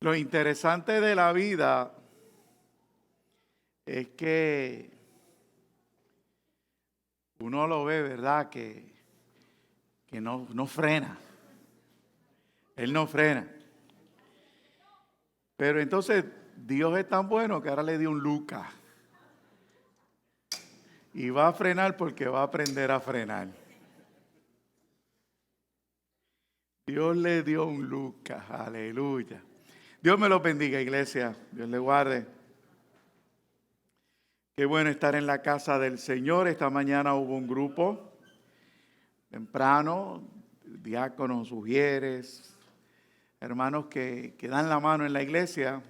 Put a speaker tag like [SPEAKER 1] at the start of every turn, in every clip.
[SPEAKER 1] Lo interesante de la vida es que uno lo ve, ¿verdad? Que no frena. Él no frena. Pero entonces Dios es tan bueno que ahora le dio un Lucas. Y va a frenar porque va a aprender a frenar. Dios le dio un Lucas. Aleluya. Dios me lo bendiga, iglesia. Dios le guarde. Qué bueno estar en la casa del Señor. Esta mañana hubo un grupo temprano, diáconos, sugieres, hermanos que dan la mano en la iglesia.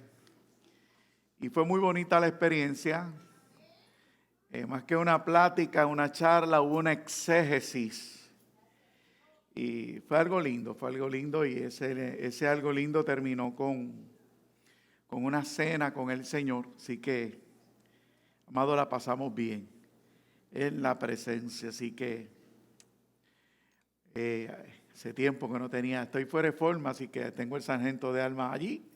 [SPEAKER 1] Y fue muy bonita la experiencia. Más que una plática, una charla, hubo una exégesis. Y fue algo lindo y ese algo lindo terminó con una cena con el Señor. Así que, amado, la pasamos bien en la presencia. Así que hace tiempo que no tenía, estoy fuera de forma, así que tengo el sargento de alma allí.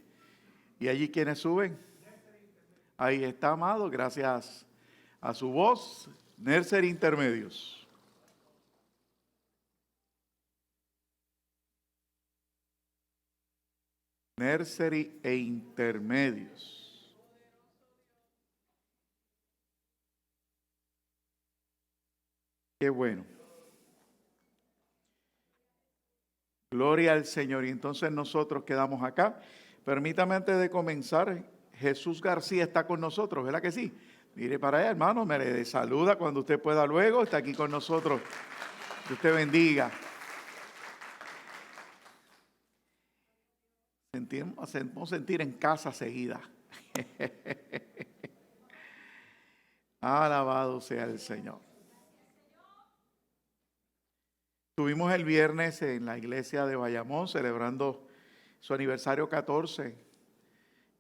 [SPEAKER 1] Y allí quienes suben. Ahí está, amado, gracias a su voz, Nursery Intermedios. Nursery e Intermedios. Qué bueno. Gloria al Señor. Y entonces nosotros quedamos acá. Permítame antes de comenzar, Jesús García está con nosotros, ¿verdad que sí? Mire para allá, hermano, me le saluda cuando usted pueda luego, está aquí con nosotros. Que usted bendiga. Hacemos sentir en casa seguida. Alabado sea el Señor. Estuvimos el viernes en la iglesia de Bayamón celebrando su aniversario 14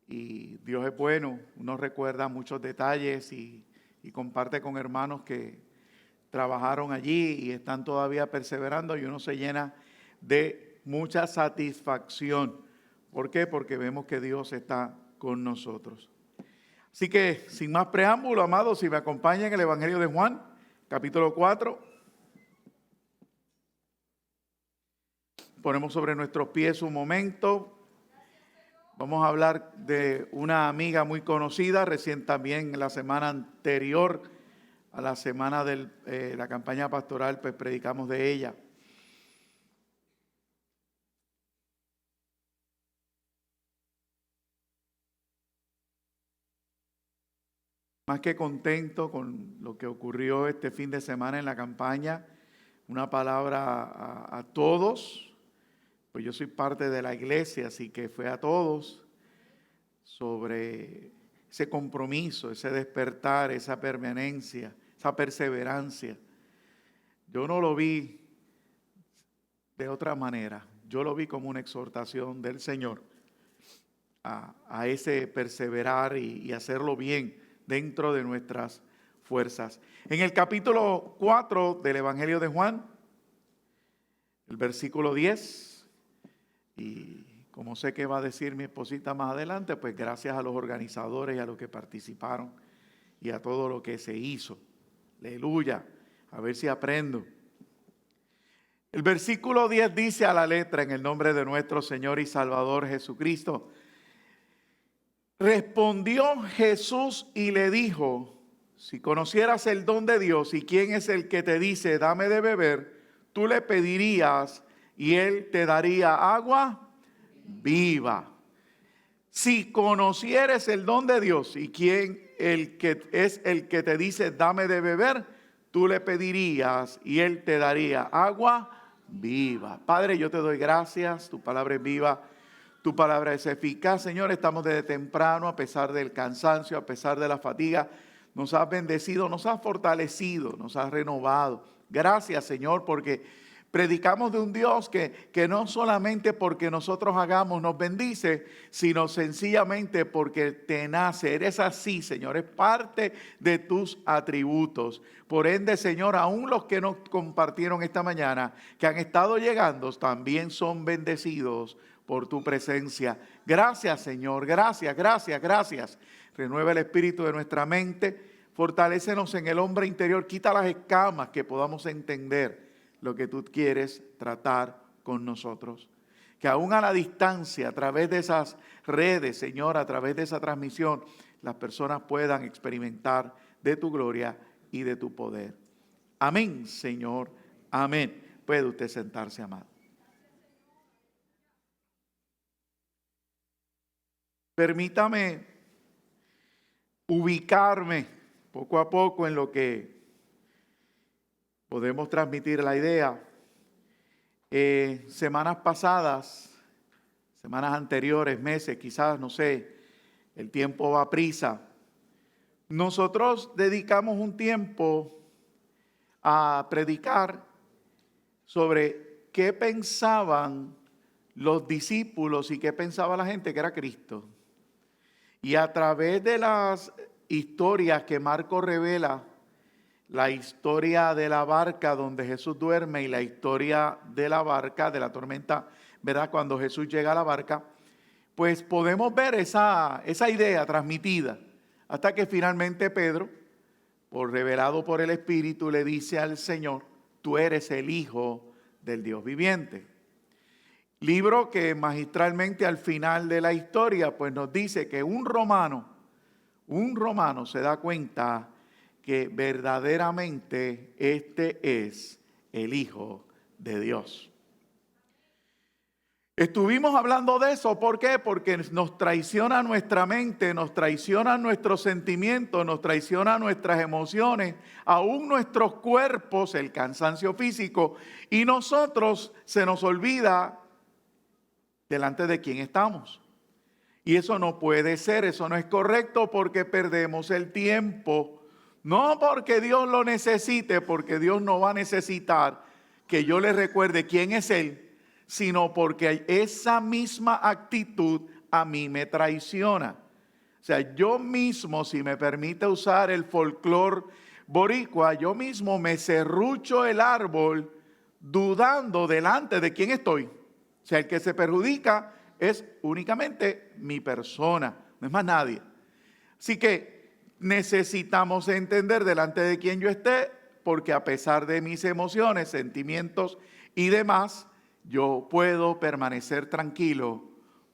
[SPEAKER 1] y Dios es bueno, uno recuerda muchos detalles y comparte con hermanos que trabajaron allí y están todavía perseverando y uno se llena de mucha satisfacción. ¿Por qué? Porque vemos que Dios está con nosotros. Así que, sin más preámbulo, amados, si me acompañan en el Evangelio de Juan, capítulo 4. Ponemos sobre nuestros pies un momento. Vamos a hablar de una amiga muy conocida, recién también la semana anterior a la semana de la campaña pastoral, pues predicamos de ella. Más que contento con lo que ocurrió este fin de semana en la campaña, una palabra a todos, pues yo soy parte de la iglesia, así que fue a todos sobre ese compromiso, ese despertar, esa permanencia, esa perseverancia. Yo no lo vi de otra manera, yo lo vi como una exhortación del Señor a ese perseverar y hacerlo bien dentro de nuestras fuerzas. En el capítulo 4 del Evangelio de Juan, el versículo 10, y como sé que va a decir mi esposita más adelante, pues gracias a los organizadores y a los que participaron y a todo lo que se hizo. Aleluya, a ver si aprendo. El versículo 10 dice a la letra, en el nombre de nuestro Señor y Salvador Jesucristo: respondió Jesús y le dijo: si conocieras el don de Dios y quién es el que te dice dame de beber, tú le pedirías y él te daría agua viva. Si conocieres el don de Dios y quién es el que te dice dame de beber, tú le pedirías y él te daría agua viva. Padre, yo te doy gracias, tu palabra es viva. Tu palabra es eficaz, Señor. Estamos desde temprano, a pesar del cansancio, a pesar de la fatiga. Nos has bendecido, nos has fortalecido, nos has renovado. Gracias, Señor, porque predicamos de un Dios que no solamente porque nosotros hagamos nos bendice, sino sencillamente porque te nace. Eres así, Señor. Es parte de tus atributos. Por ende, Señor, aún los que nos compartieron esta mañana, que han estado llegando, también son bendecidos por tu presencia. Gracias, Señor. Gracias, gracias, gracias. Renueva el espíritu de nuestra mente. Fortalécenos en el hombre interior. Quita las escamas, que podamos entender lo que tú quieres tratar con nosotros. Que aún a la distancia, a través de esas redes, Señor, a través de esa transmisión, las personas puedan experimentar de tu gloria y de tu poder. Amén, Señor. Amén. Puede usted sentarse, amado. Permítame ubicarme poco a poco en lo que podemos transmitir la idea. Semanas pasadas, semanas anteriores, meses, quizás, no sé, el tiempo va a prisa. Nosotros dedicamos un tiempo a predicar sobre qué pensaban los discípulos y qué pensaba la gente que era Cristo. Y a través de las historias que Marcos revela, la historia de la barca donde Jesús duerme y la historia de la barca, de la tormenta, ¿verdad? Cuando Jesús llega a la barca, pues podemos ver esa idea transmitida hasta que finalmente Pedro, revelado por el Espíritu, le dice al Señor: tú eres el Hijo del Dios viviente. Libro que magistralmente al final de la historia pues nos dice que un romano se da cuenta que verdaderamente este es el Hijo de Dios. Estuvimos hablando de eso, ¿por qué? Porque nos traiciona nuestra mente, nos traicionan nuestros sentimientos, nos traicionan nuestras emociones, aún nuestros cuerpos, el cansancio físico, y nosotros se nos olvida delante de quién estamos. Y eso no puede ser, eso no es correcto, porque perdemos el tiempo. No porque Dios lo necesite, porque Dios no va a necesitar que yo le recuerde quién es Él, sino porque esa misma actitud a mí me traiciona. O sea, yo mismo, si me permite usar el folclore boricua, yo mismo me serrucho el árbol dudando delante de quién estoy. O sea, el que se perjudica es únicamente mi persona, no es más nadie. Así que necesitamos entender delante de quién yo esté, porque a pesar de mis emociones, sentimientos y demás, yo puedo permanecer tranquilo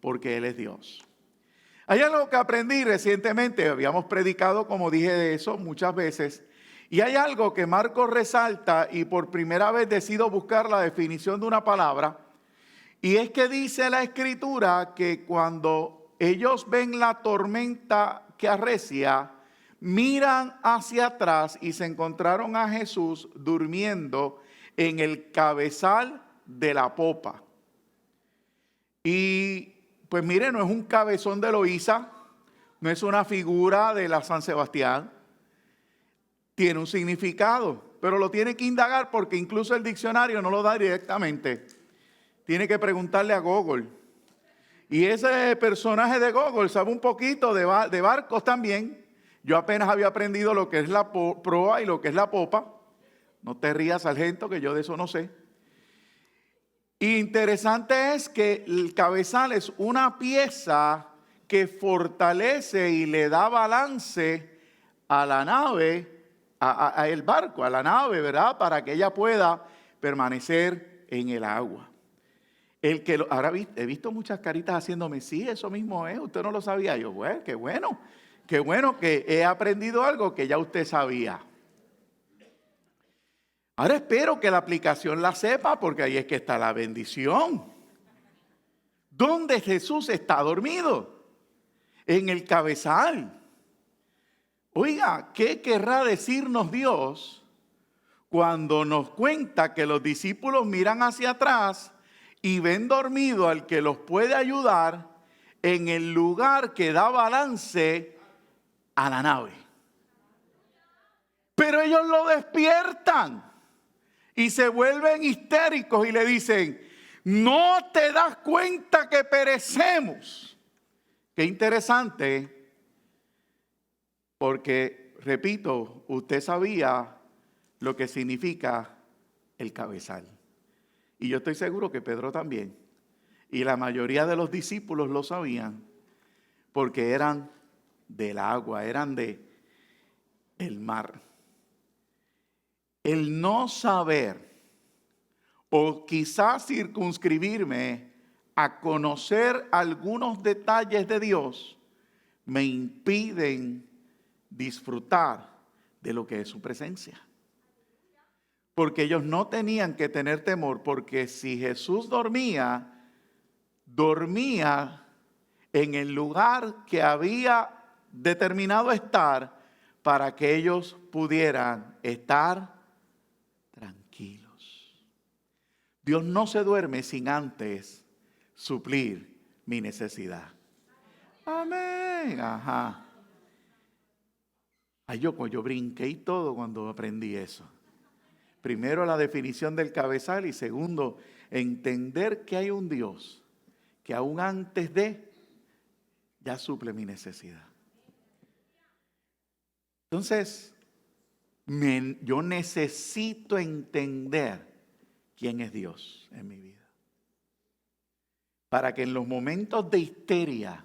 [SPEAKER 1] porque Él es Dios. Hay algo que aprendí recientemente, habíamos predicado, como dije, de eso muchas veces, y hay algo que Marcos resalta, y por primera vez decido buscar la definición de una palabra. Y es que dice la Escritura que cuando ellos ven la tormenta que arrecia, miran hacia atrás y se encontraron a Jesús durmiendo en el cabezal de la popa. Y pues mire, no es un cabezón de Loíza, no es una figura de la San Sebastián, tiene un significado, pero lo tiene que indagar porque incluso el diccionario no lo da directamente. Tiene que preguntarle a Google. Y ese personaje de Google sabe un poquito de barcos también. Yo apenas había aprendido lo que es la proa y lo que es la popa. No te rías, sargento, que yo de eso no sé. Interesante es que el cabezal es una pieza que fortalece y le da balance a la nave, a el barco, a la nave, ¿verdad? Para que ella pueda permanecer en el agua. Ahora he visto muchas caritas haciéndome, sí, eso mismo es, usted no lo sabía. Yo, bueno, qué bueno que he aprendido algo que ya usted sabía. Ahora espero que la aplicación la sepa, porque ahí es que está la bendición. ¿Dónde Jesús está dormido? En el cabezal. Oiga, ¿qué querrá decirnos Dios cuando nos cuenta que los discípulos miran hacia atrás y ven dormido al que los puede ayudar en el lugar que da balance a la nave? Pero ellos lo despiertan y se vuelven histéricos y le dicen: ¿no te das cuenta que perecemos? Qué interesante, porque, repito, usted sabía lo que significa el cabezal. Y yo estoy seguro que Pedro también. Y la mayoría de los discípulos lo sabían porque eran del agua, eran de el mar. El no saber o quizás circunscribirme a conocer algunos detalles de Dios me impiden disfrutar de lo que es su presencia. Porque ellos no tenían que tener temor, porque si Jesús dormía en el lugar que había determinado estar para que ellos pudieran estar tranquilos. Dios no se duerme sin antes suplir mi necesidad. Amén. Ajá. Ay, yo brinqué y todo cuando aprendí eso. Primero, la definición del cabezal, y segundo, entender que hay un Dios que aún antes de ya suple mi necesidad. Entonces, yo necesito entender quién es Dios en mi vida, para que en los momentos de histeria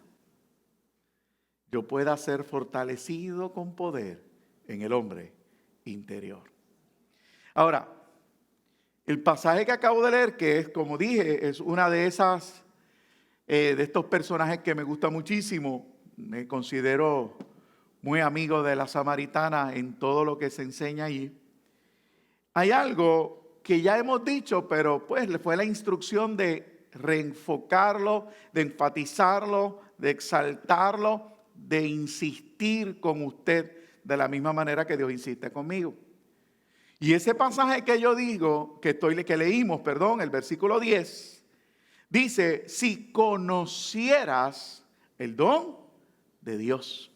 [SPEAKER 1] yo pueda ser fortalecido con poder en el hombre interior. Ahora, el pasaje que acabo de leer, que es, como dije, es una de esas, de estos personajes que me gusta muchísimo. Me considero muy amigo de la samaritana en todo lo que se enseña allí. Hay algo que ya hemos dicho, pero pues le fue la instrucción de reenfocarlo, de enfatizarlo, de exaltarlo, de insistir con usted de la misma manera que Dios insiste conmigo. Y ese pasaje que yo digo, que leímos, el versículo 10, dice, si conocieras el don de Dios.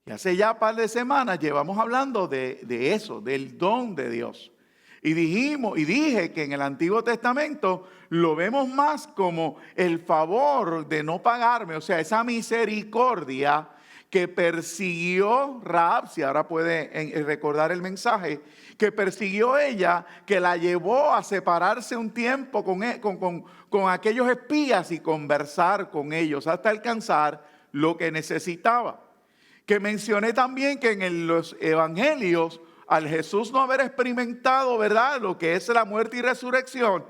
[SPEAKER 1] Y hace ya un par de semanas llevamos hablando de eso, del don de Dios. Y dije que en el Antiguo Testamento lo vemos más como el favor de no pagarme, o sea, esa misericordia que persiguió Rahab, si ahora puede recordar el mensaje, que persiguió ella, que la llevó a separarse un tiempo con aquellos espías y conversar con ellos hasta alcanzar lo que necesitaba. Que mencioné también que en los evangelios, al Jesús no haber experimentado, ¿verdad?, lo que es la muerte y resurrección,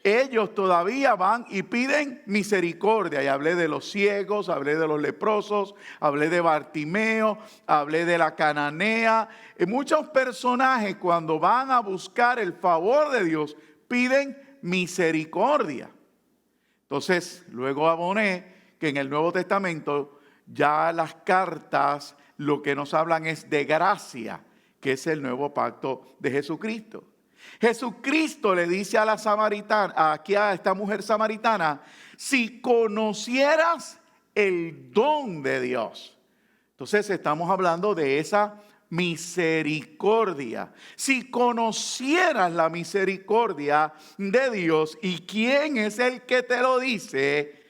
[SPEAKER 1] ellos todavía van y piden misericordia. Y hablé de los ciegos, hablé de los leprosos, hablé de Bartimeo, hablé de la cananea. Y muchos personajes, cuando van a buscar el favor de Dios, piden misericordia. Entonces, luego aboné que en el Nuevo Testamento ya las cartas lo que nos hablan es de gracia, que es el nuevo pacto de Jesucristo. Jesucristo le dice a la samaritana, aquí a esta mujer samaritana, si conocieras el don de Dios. Entonces estamos hablando de esa misericordia. Si conocieras la misericordia de Dios y quién es el que te lo dice,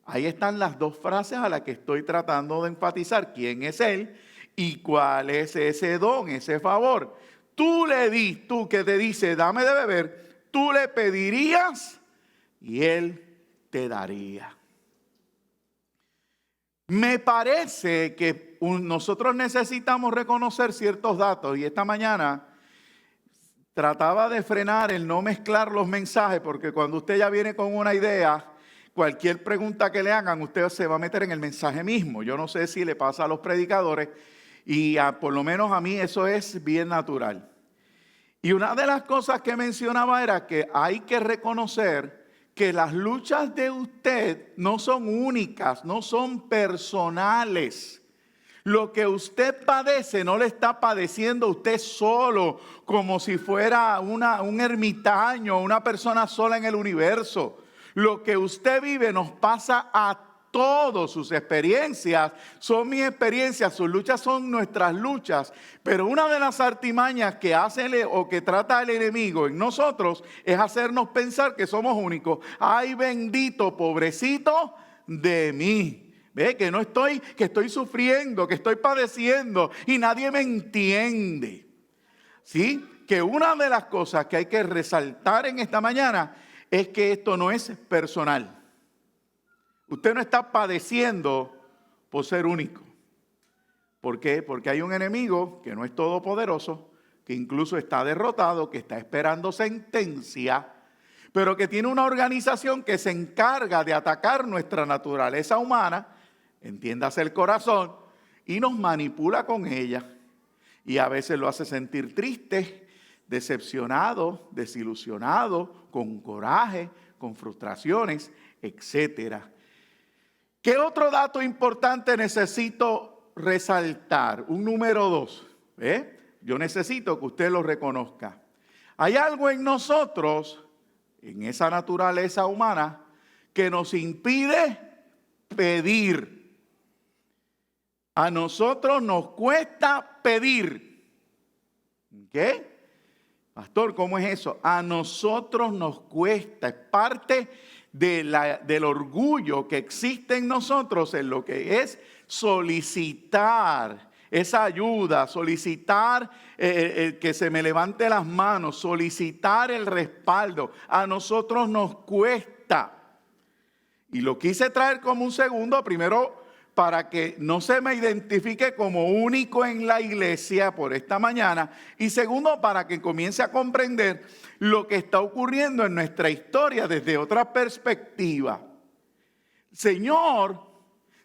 [SPEAKER 1] ahí están las dos frases a las que estoy tratando de enfatizar. ¿Quién es Él y cuál es ese don, ese favor? Tú que te dice, dame de beber, tú le pedirías y Él te daría. Me parece que nosotros necesitamos reconocer ciertos datos, y esta mañana trataba de frenar el no mezclar los mensajes, porque cuando usted ya viene con una idea, cualquier pregunta que le hagan, usted se va a meter en el mensaje mismo. Yo no sé si le pasa a los predicadores, y por lo menos a mí eso es bien natural. Y una de las cosas que mencionaba era que hay que reconocer que las luchas de usted no son únicas, no son personales. Lo que usted padece no le está padeciendo usted solo, como si fuera un ermitaño, una persona sola en el universo. Lo que usted vive nos pasa a todos. Sus experiencias son mis experiencias, sus luchas son nuestras luchas. Pero una de las artimañas que hace o que trata el enemigo en nosotros es hacernos pensar que somos únicos. Ay, bendito, pobrecito de mí. Ve que que estoy sufriendo, que estoy padeciendo y nadie me entiende. ¿Sí? Que una de las cosas que hay que resaltar en esta mañana es que esto no es personal. Usted no está padeciendo por ser único. ¿Por qué? Porque hay un enemigo que no es todopoderoso, que incluso está derrotado, que está esperando sentencia, pero que tiene una organización que se encarga de atacar nuestra naturaleza humana, entiéndase el corazón, y nos manipula con ella. Y a veces lo hace sentir triste, decepcionado, desilusionado, con coraje, con frustraciones, etc. ¿Qué otro dato importante necesito resaltar? Un número 2. Yo necesito que usted lo reconozca. Hay algo en nosotros, en esa naturaleza humana, que nos impide pedir. A nosotros nos cuesta pedir. ¿Qué? Pastor, ¿cómo es eso? A nosotros nos cuesta. Es parte del orgullo que existe en nosotros en lo que es solicitar esa ayuda, solicitar que se me levante las manos, solicitar el respaldo. A nosotros nos cuesta. Y lo quise traer como un segundo, primero, para que no se me identifique como único en la iglesia por esta mañana. Y segundo, para que comience a comprender lo que está ocurriendo en nuestra historia desde otra perspectiva. Señor,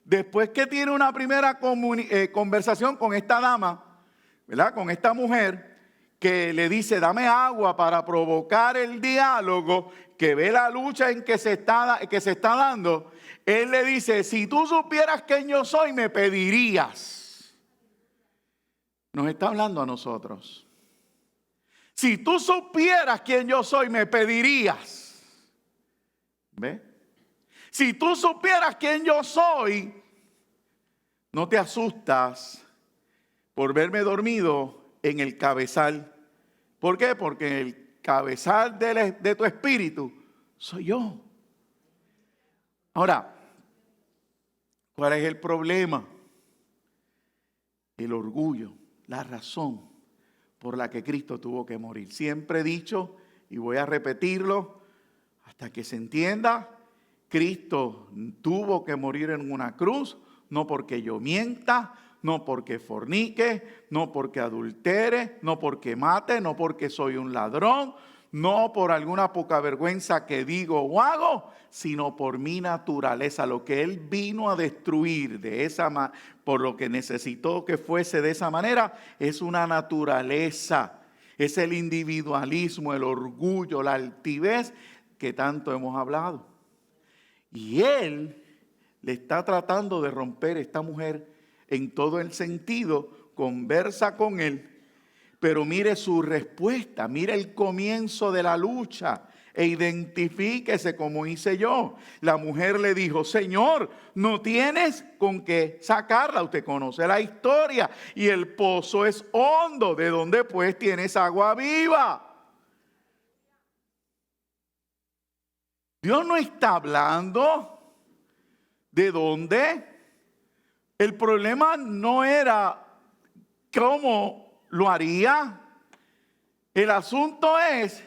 [SPEAKER 1] después que tiene una primera conversación con esta dama, ¿verdad? Con esta mujer, que le dice, dame agua para provocar el diálogo, que ve la lucha en que se está dando. Él le dice, si tú supieras quién yo soy, me pedirías. Nos está hablando a nosotros. Si tú supieras quién yo soy, me pedirías. ¿Ve? Si tú supieras quién yo soy, no te asustas por verme dormido en el cabezal. ¿Por qué? Porque el cabezal de tu espíritu soy yo. Ahora, ¿cuál es el problema? El orgullo, la razón por la que Cristo tuvo que morir. Siempre he dicho, y voy a repetirlo hasta que se entienda, Cristo tuvo que morir en una cruz, no porque yo mienta, no porque fornique, no porque adultere, no porque mate, no porque soy un ladrón, no por alguna poca vergüenza que digo o hago, sino por mi naturaleza, lo que Él vino a destruir por lo que necesitó que fuese de esa manera, es una naturaleza, es el individualismo, el orgullo, la altivez que tanto hemos hablado. Y Él le está tratando de romper a esta mujer en todo el sentido, conversa con Él, pero mire su respuesta, mire el comienzo de la lucha e identifíquese como hice yo. La mujer le dijo, Señor, no tienes con qué sacarla. Usted conoce la historia y el pozo es hondo, de donde pues tienes agua viva. Dios no está hablando de dónde. El problema no era cómo lo haría. El asunto es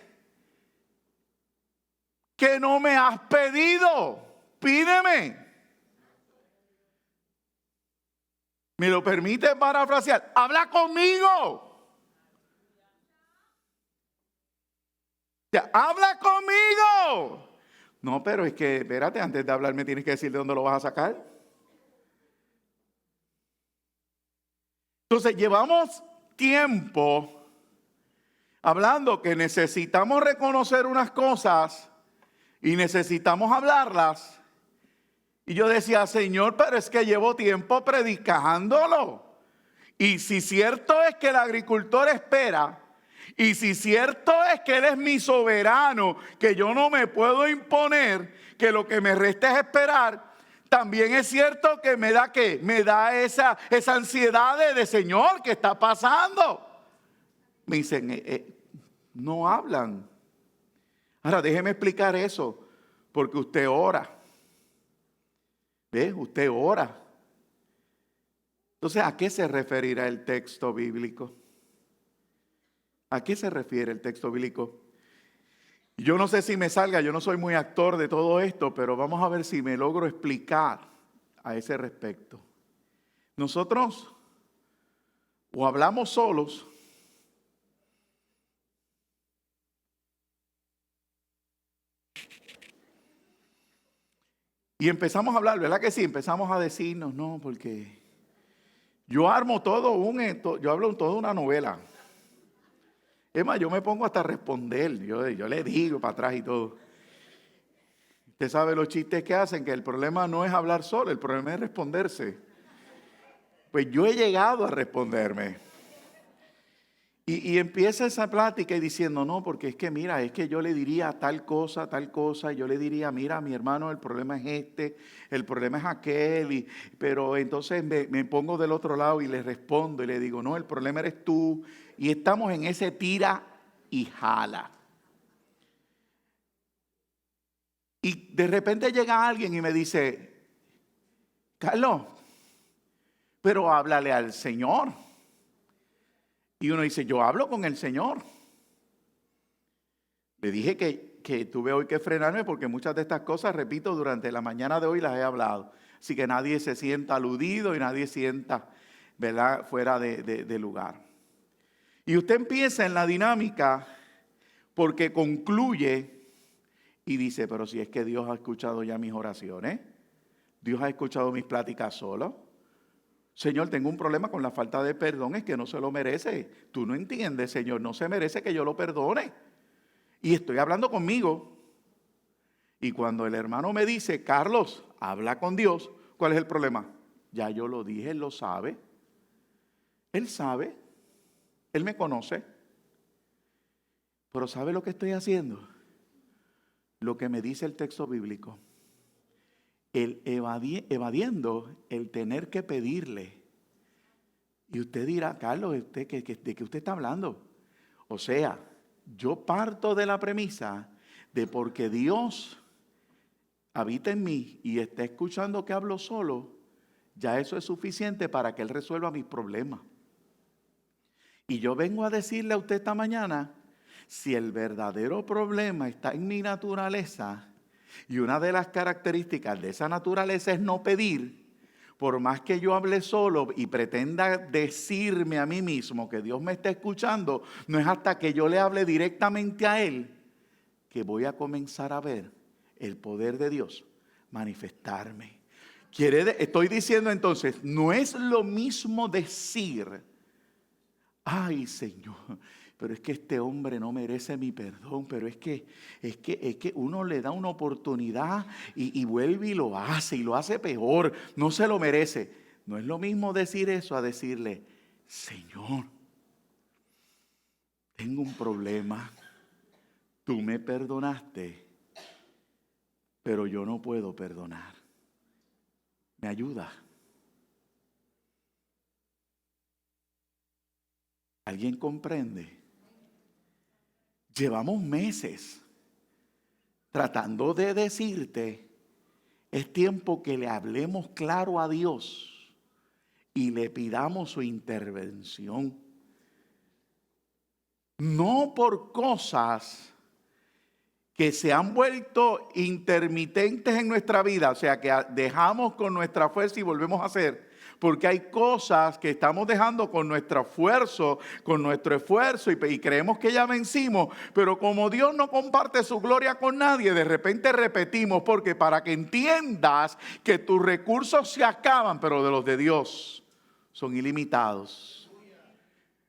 [SPEAKER 1] que no me has pedido. Pídeme. ¿Me lo permite parafrasear? Habla conmigo. Habla conmigo. No, pero es que, espérate, antes de hablar me tienes que decir de dónde lo vas a sacar. Entonces, llevamos tiempo hablando que necesitamos reconocer unas cosas y necesitamos hablarlas. Y yo decía, Señor, pero es que llevo tiempo predicándolo. Y si cierto es que el agricultor espera, y si cierto es que Él es mi soberano, que yo no me puedo imponer, que lo que me resta es esperar, también es cierto que me da ¿qué? Me da esa ansiedad de Señor, ¿qué está pasando? Me dicen, no hablan. Ahora déjeme explicar eso, porque usted ora. ¿Ve? Usted ora. Entonces, ¿a qué se referirá el texto bíblico? ¿A qué se refiere el texto bíblico? Yo no sé si me salga, yo no soy muy actor de todo esto, pero vamos a ver si me logro explicar a ese respecto. Nosotros o hablamos solos y empezamos a hablar, ¿verdad que sí? Empezamos a decirnos, no, porque yo armo yo hablo toda una novela. Es más, yo me pongo hasta a responder, yo le digo para atrás y todo. Usted sabe los chistes que hacen, que el problema no es hablar solo, el problema es responderse. Pues yo he llegado a responderme. Y empieza esa plática y diciendo, no, porque es que mira, es que yo le diría tal cosa, yo le diría, mira, mi hermano, el problema es este, el problema es aquel, pero entonces me pongo del otro lado y le respondo y le digo, no, el problema eres tú, y estamos en ese tira y jala. Y de repente llega alguien y me dice, Carlos, pero háblale al Señor. Y uno dice, yo hablo con el Señor. Le dije que tuve hoy que frenarme porque muchas de estas cosas, repito, durante la mañana de hoy las he hablado. Así que nadie se sienta aludido y nadie sienta, ¿verdad?, fuera de lugar. Y usted empieza en la dinámica porque concluye y dice, pero si es que Dios ha escuchado ya mis oraciones, Dios ha escuchado mis pláticas solo. Señor, tengo un problema con la falta de perdón, es que no se lo merece. Tú no entiendes, Señor, no se merece que yo lo perdone. Y estoy hablando conmigo. Y cuando el hermano me dice, Carlos, habla con Dios, ¿cuál es el problema? Ya yo lo dije, él lo sabe. Él sabe, él me conoce. Pero ¿sabe lo que estoy haciendo? Lo que me dice el texto bíblico. El evadiendo el tener que pedirle. Y usted dirá, Carlos, ¿de qué usted está hablando? O sea, yo parto de la premisa de porque Dios habita en mí y está escuchando que hablo solo, ya eso es suficiente para que Él resuelva mis problemas. Y yo vengo a decirle a usted esta mañana, si el verdadero problema está en mi naturaleza, y una de las características de esa naturaleza es no pedir, por más que yo hable solo y pretenda decirme a mí mismo que Dios me está escuchando, no es hasta que yo le hable directamente a Él que voy a comenzar a ver el poder de Dios manifestarme. Estoy diciendo entonces, no es lo mismo decir, ay Señor, pero es que este hombre no merece mi perdón, pero es que uno le da una oportunidad y vuelve y lo hace peor, no se lo merece. No es lo mismo decir eso a decirle, Señor, tengo un problema, tú me perdonaste, pero yo no puedo perdonar. ¿Me ayuda? ¿Alguien comprende? Llevamos meses tratando de decirte, es tiempo que le hablemos claro a Dios y le pidamos su intervención. No por cosas que se han vuelto intermitentes en nuestra vida, o sea, que dejamos con nuestra fuerza y volvemos a hacer. Porque hay cosas que estamos dejando con nuestro esfuerzo y creemos que ya vencimos, pero como Dios no comparte su gloria con nadie, de repente repetimos, porque para que entiendas que tus recursos se acaban, pero de los de Dios son ilimitados.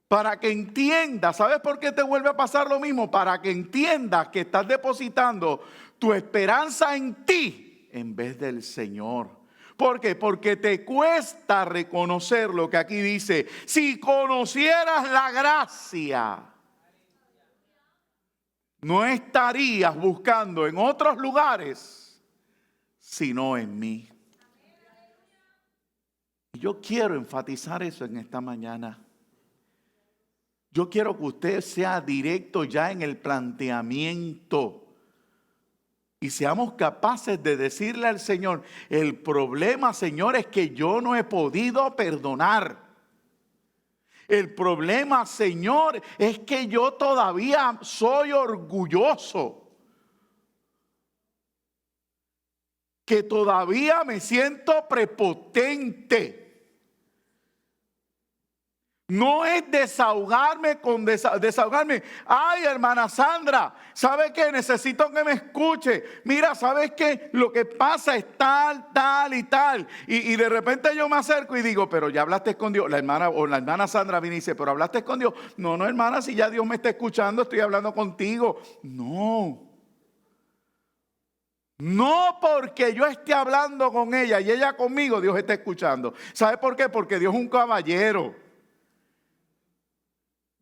[SPEAKER 1] Para que entiendas, ¿sabes por qué te vuelve a pasar lo mismo? Para que entiendas que estás depositando tu esperanza en ti en vez del Señor. ¿Por qué? Porque te cuesta reconocer lo que aquí dice. Si conocieras la gracia, no estarías buscando en otros lugares, sino en mí. Y yo quiero enfatizar eso en esta mañana. Yo quiero que usted sea directo ya en el planteamiento. Y seamos capaces de decirle al Señor, el problema, Señor, es que yo no he podido perdonar. El problema, Señor, es que yo todavía soy orgulloso. que todavía me siento prepotente. No es desahogarme con desahogarme. Ay, hermana Sandra, ¿sabe qué? Necesito que me escuche. Mira, ¿sabes qué? Lo que pasa es tal, tal y tal. Y de repente yo me acerco y digo, pero ya hablaste con Dios. La hermana Sandra viene y dice, pero hablaste con Dios. No, hermana, si ya Dios me está escuchando, estoy hablando contigo. No porque yo esté hablando con ella y ella conmigo, Dios está escuchando. ¿Sabe por qué? Porque Dios es un caballero.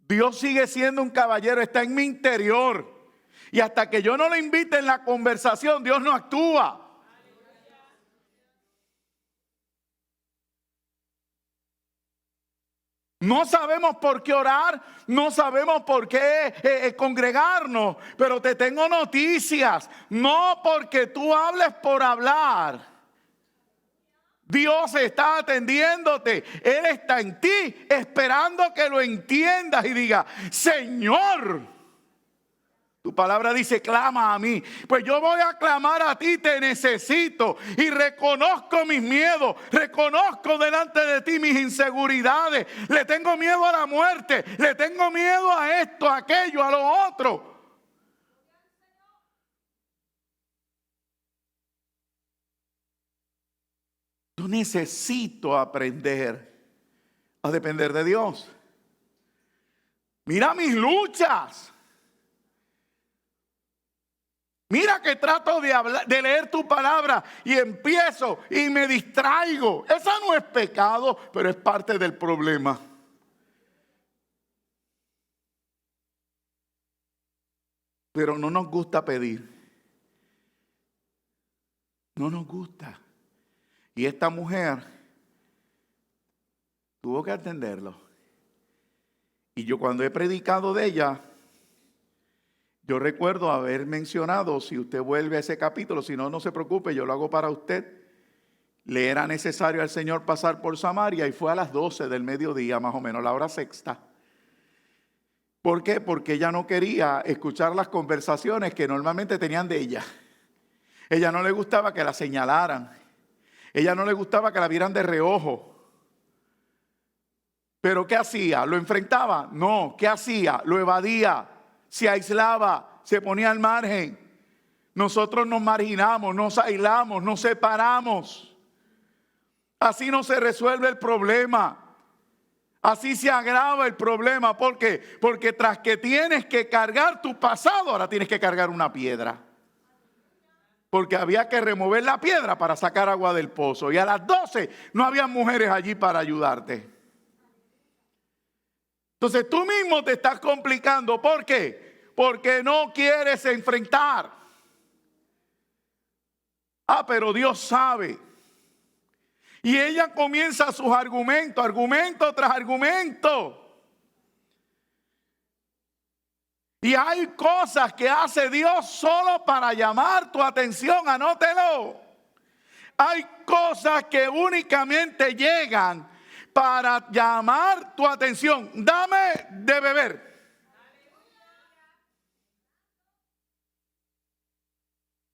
[SPEAKER 1] Dios sigue siendo un caballero, está en mi interior. Y hasta que yo no lo invite en la conversación, Dios no actúa. No sabemos por qué orar, no sabemos por qué congregarnos, pero te tengo noticias. No porque tú hables por hablar, Dios está atendiéndote. Él está en ti esperando que lo entiendas y diga, Señor, tu palabra dice, clama a mí. Pues yo voy a clamar a ti, te necesito. Y reconozco mis miedos, reconozco delante de ti mis inseguridades. Le tengo miedo a la muerte, le tengo miedo a esto, a aquello, a lo otro. Yo necesito aprender a depender de Dios. Mira mis luchas. Mira que trato de leer tu palabra y empiezo y me distraigo. Eso no es pecado, pero es parte del problema. Pero no nos gusta pedir. No nos gusta. Y esta mujer tuvo que atenderlo. Y yo cuando he predicado de ella, yo recuerdo haber mencionado, si usted vuelve a ese capítulo, si no, no se preocupe, yo lo hago para usted. Le era necesario al Señor pasar por Samaria y fue a las 12 del mediodía, más o menos, la hora sexta. ¿Por qué? Porque ella no quería escuchar las conversaciones que normalmente tenían de ella. Ella no le gustaba que la señalaran. Ella no le gustaba que la vieran de reojo. ¿Pero qué hacía? ¿Lo enfrentaba? No. ¿Qué hacía? Lo evadía. Se aislaba. Se ponía al margen. Nosotros nos marginamos, nos aislamos, nos separamos. Así no se resuelve el problema. Así se agrava el problema. ¿Por qué? Porque tras que tienes que cargar tu pasado, ahora tienes que cargar una piedra. Porque había que remover la piedra para sacar agua del pozo. Y a las 12 no había mujeres allí para ayudarte. Entonces tú mismo te estás complicando. ¿Por qué? Porque no quieres enfrentar. Pero Dios sabe. Y ella comienza sus argumentos, argumento tras argumento. Y hay cosas que hace Dios solo para llamar tu atención, anótelo. Hay cosas que únicamente llegan para llamar tu atención. Dame de beber.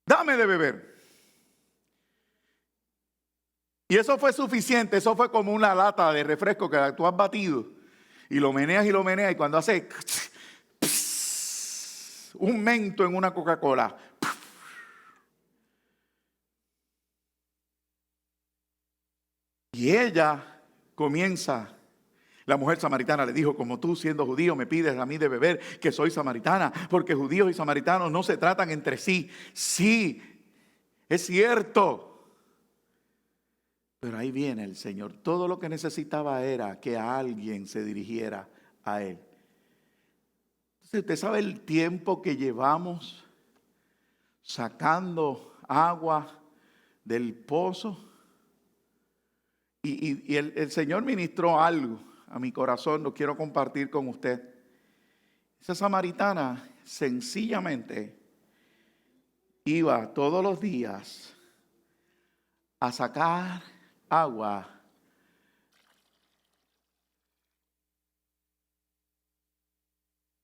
[SPEAKER 1] Dame de beber. Y eso fue suficiente, eso fue como una lata de refresco que tú has batido. Y lo meneas y cuando hace un mento en una Coca-Cola. Y ella comienza, la mujer samaritana le dijo, como tú siendo judío me pides a mí de beber, que soy samaritana, porque judíos y samaritanos no se tratan entre sí. Sí, es cierto. Pero ahí viene el Señor. Todo lo que necesitaba era que alguien se dirigiera a Él. Entonces, ¿usted sabe el tiempo que llevamos sacando agua del pozo? Y el Señor ministró algo a mi corazón, lo quiero compartir con usted. Esa samaritana sencillamente iba todos los días a sacar agua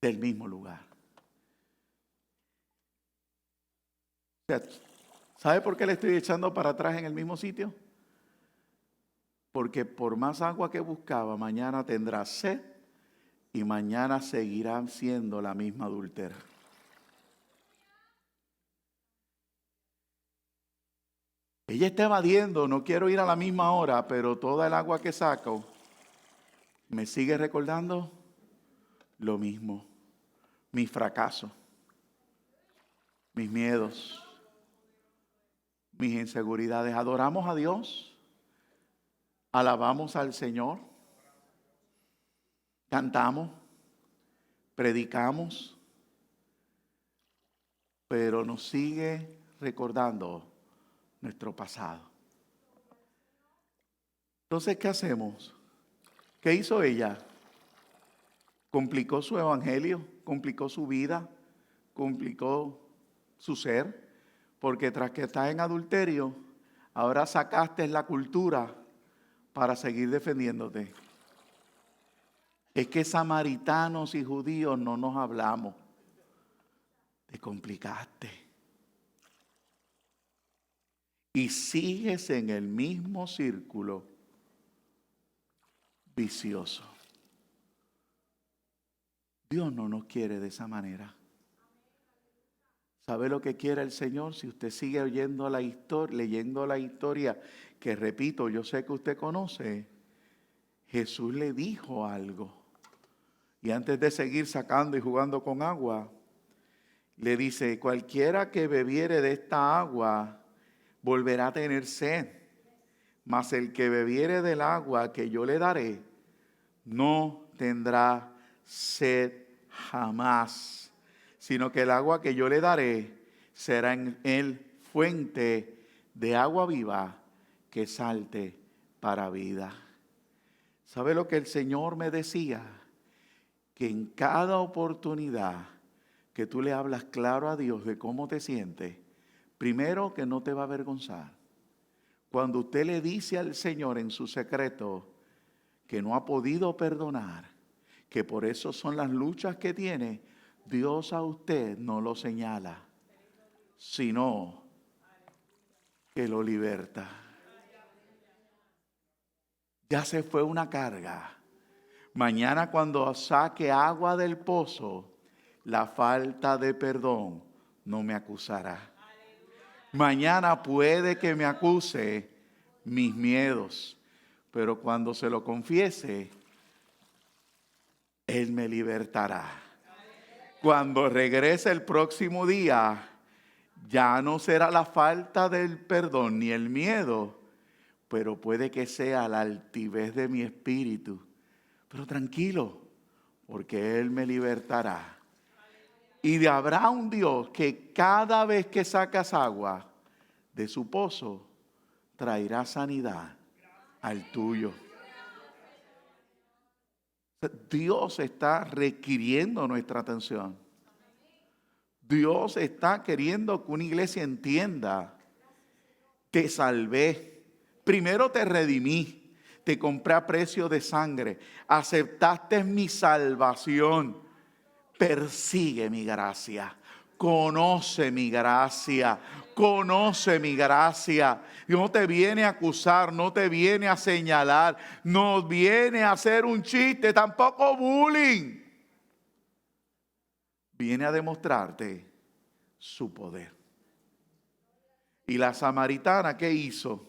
[SPEAKER 1] del mismo lugar. O sea, ¿Sabe por qué le estoy echando para atrás en el mismo sitio? Porque por más agua que buscaba, mañana tendrá sed y mañana seguirá siendo la misma adúltera. Ella está evadiendo, no quiero ir a la misma hora, pero toda el agua que saco me sigue recordando lo mismo. Mis fracasos, mis miedos, mis inseguridades. Adoramos a Dios, alabamos al Señor, cantamos, predicamos, pero nos sigue recordando nuestro pasado. Entonces, ¿qué hacemos? ¿Qué hizo ella? Complicó su evangelio, complicó su vida, complicó su ser, porque tras que estás en adulterio, ahora sacaste la cultura para seguir defendiéndote. Es que samaritanos y judíos no nos hablamos. Te complicaste. Y sigues en el mismo círculo vicioso. Dios no nos quiere de esa manera. ¿Sabe lo que quiere el Señor? Si usted sigue oyendo la historia, leyendo la historia, que repito, yo sé que usted conoce, Jesús le dijo algo. Y antes de seguir sacando y jugando con agua, le dice, cualquiera que bebiere de esta agua volverá a tener sed, mas el que bebiere del agua que yo le daré, no tendrá sed jamás, sino que el agua que yo le daré será en él fuente de agua viva que salte para vida. ¿Sabe lo que el Señor me decía? Que en cada oportunidad que tú le hablas claro a Dios de cómo te sientes, primero que no te va a avergonzar. Cuando usted le dice al Señor en su secreto que no ha podido perdonar, que por eso son las luchas que tiene, Dios a usted no lo señala, sino que lo liberta. Ya se fue una carga. Mañana cuando saque agua del pozo, la falta de perdón no me acusará. Mañana puede que me acuse mis miedos, pero cuando se lo confiese, Él me libertará. Cuando regrese el próximo día, ya no será la falta del perdón ni el miedo, pero puede que sea la altivez de mi espíritu. Pero tranquilo, porque Él me libertará. Y habrá un Dios que cada vez que sacas agua de su pozo, traerá sanidad al tuyo. Dios está requiriendo nuestra atención. Dios está queriendo que una iglesia entienda: te salvé, primero te redimí, te compré a precio de sangre, aceptaste mi salvación. Persigue mi gracia, conoce mi gracia, conoce mi gracia. Dios no te viene a acusar, no te viene a señalar, no viene a hacer un chiste, tampoco bullying. Viene a demostrarte su poder. Y la samaritana, ¿qué hizo?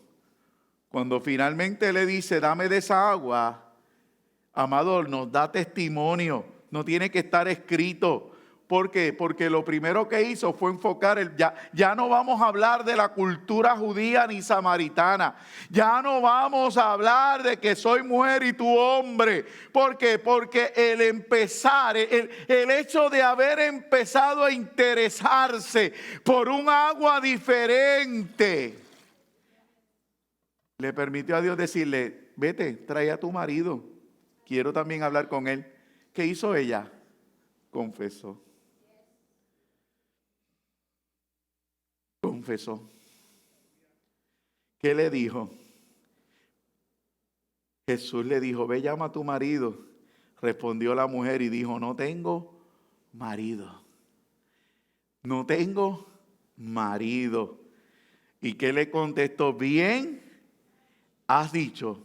[SPEAKER 1] Cuando finalmente le dice, dame de esa agua, Amador, nos da testimonio, no tiene que estar escrito. ¿Por qué? Porque lo primero que hizo fue enfocar, ya no vamos a hablar de la cultura judía ni samaritana. Ya no vamos a hablar de que soy mujer y tú hombre. ¿Por qué? Porque el empezar, el hecho de haber empezado a interesarse por un agua diferente, le permitió a Dios decirle, vete, trae a tu marido. Quiero también hablar con él. ¿Qué hizo ella? Confesó. Confesó. ¿Qué le dijo? Jesús le dijo, ve, llama a tu marido. Respondió la mujer y dijo, no tengo marido. No tengo marido. ¿Y qué le contestó? Bien, has dicho,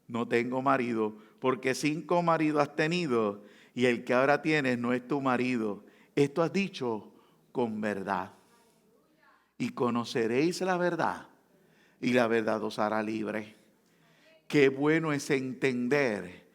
[SPEAKER 1] no tengo marido, porque 5 maridos has tenido y el que ahora tienes no es tu marido. Esto has dicho con verdad. Y conoceréis la verdad y la verdad os hará libre. Qué bueno es entender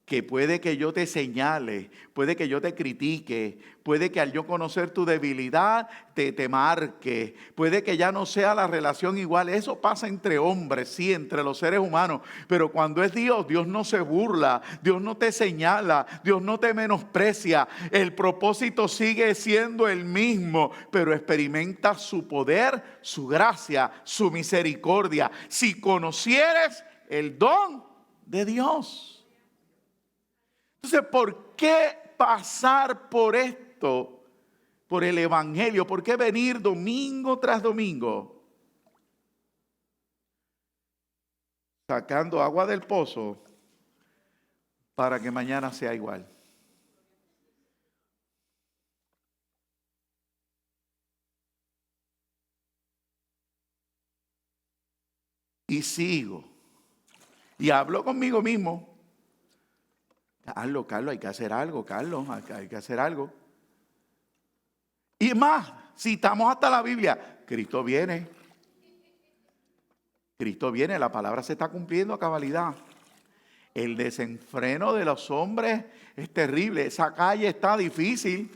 [SPEAKER 1] que puede que yo te señale, puede que yo te critique, puede que al yo conocer tu debilidad te marque, puede que ya no sea la relación igual. Eso pasa entre hombres, sí, entre los seres humanos, pero cuando es Dios, Dios no se burla, Dios no te señala, Dios no te menosprecia. El propósito sigue siendo el mismo, pero experimenta su poder, su gracia, su misericordia. Si conocieres el don de Dios. Entonces, ¿por qué pasar por esto, por el evangelio? ¿Por qué venir domingo tras domingo sacando agua del pozo para que mañana sea igual? Y sigo. Y hablo conmigo mismo. Carlos, hay que hacer algo, Carlos, hay que hacer algo. Y más, citamos hasta la Biblia. Cristo viene, la palabra se está cumpliendo a cabalidad. El desenfreno de los hombres es terrible. Esa calle está difícil.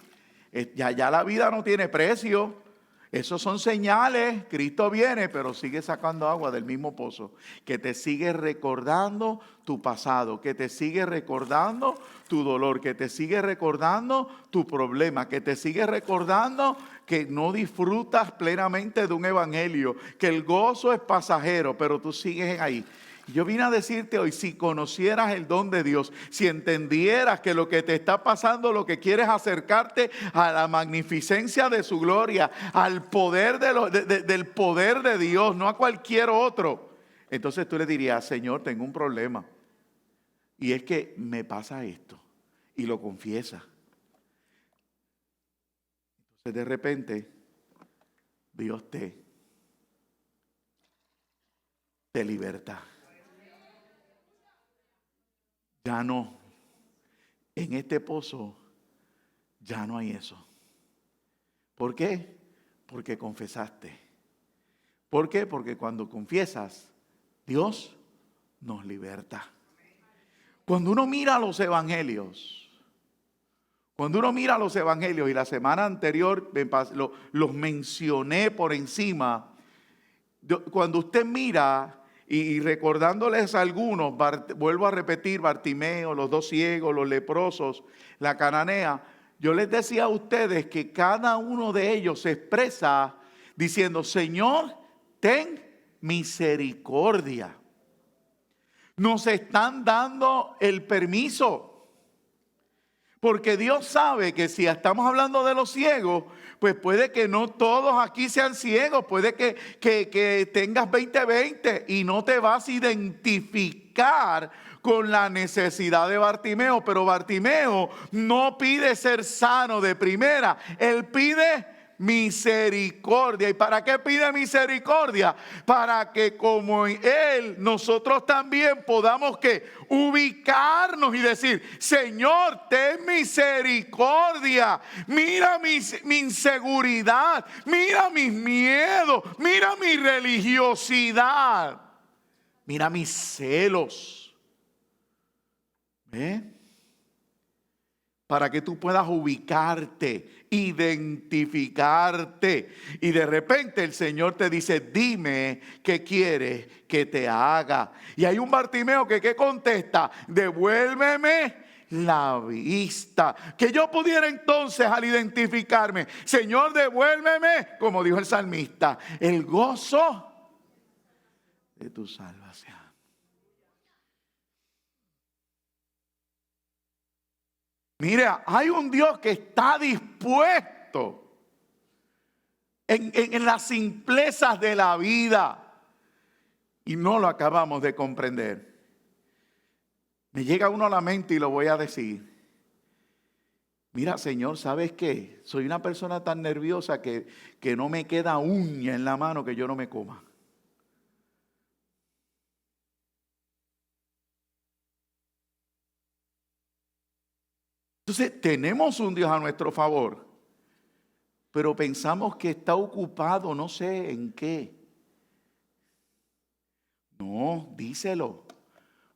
[SPEAKER 1] Ya la vida no tiene precio. Esos son señales. Cristo viene, pero sigue sacando agua del mismo pozo. Que te sigue recordando tu pasado. Que te sigue recordando tu dolor. Que te sigue recordando tu problema. Que te sigue recordando que no disfrutas plenamente de un evangelio. Que el gozo es pasajero, pero tú sigues ahí. Yo vine a decirte hoy, si conocieras el don de Dios, si entendieras que lo que te está pasando, lo que quieres acercarte a la magnificencia de su gloria, al poder del poder de Dios, no a cualquier otro. Entonces tú le dirías, Señor, tengo un problema. Y es que me pasa esto. Y lo confiesa. Entonces de repente, Dios te liberta. Ya no, en este pozo ya no hay eso. ¿Por qué? Porque confesaste. ¿Por qué? Porque cuando confiesas, Dios nos liberta. Cuando uno mira los evangelios, y la semana anterior los mencioné por encima, cuando usted mira. Y recordándoles algunos, vuelvo a repetir, Bartimeo, los 2 ciegos, los leprosos, la cananea. Yo les decía a ustedes que cada uno de ellos se expresa diciendo, Señor, ten misericordia. Nos están dando el permiso. Porque Dios sabe que si estamos hablando de los ciegos, pues puede que no todos aquí sean ciegos. Puede que tengas 20/20 y no te vas a identificar con la necesidad de Bartimeo. Pero Bartimeo no pide ser sano de primera. Él pide misericordia. ¿Y para qué pide misericordia? Para que como Él, nosotros también podamos que ubicarnos y decir, Señor, ten misericordia. Mira mi inseguridad, mira mis miedos, mira mi religiosidad, mira mis celos. ¿Ve? Para que tú puedas ubicarte, identificarte. Y de repente el Señor te dice, dime qué quieres que te haga. Y hay un Bartimeo que ¿qué contesta? Devuélveme la vista. Que yo pudiera entonces al identificarme, Señor, devuélveme, como dijo el salmista, el gozo de tu salvación. Mira, hay un Dios que está dispuesto en las simplezas de la vida y no lo acabamos de comprender. Me llega uno a la mente y lo voy a decir. Mira, Señor, ¿sabes qué? Soy una persona tan nerviosa que no me queda uña en la mano que yo no me coma. Entonces, tenemos un Dios a nuestro favor, pero pensamos que está ocupado, no sé en qué. No, díselo,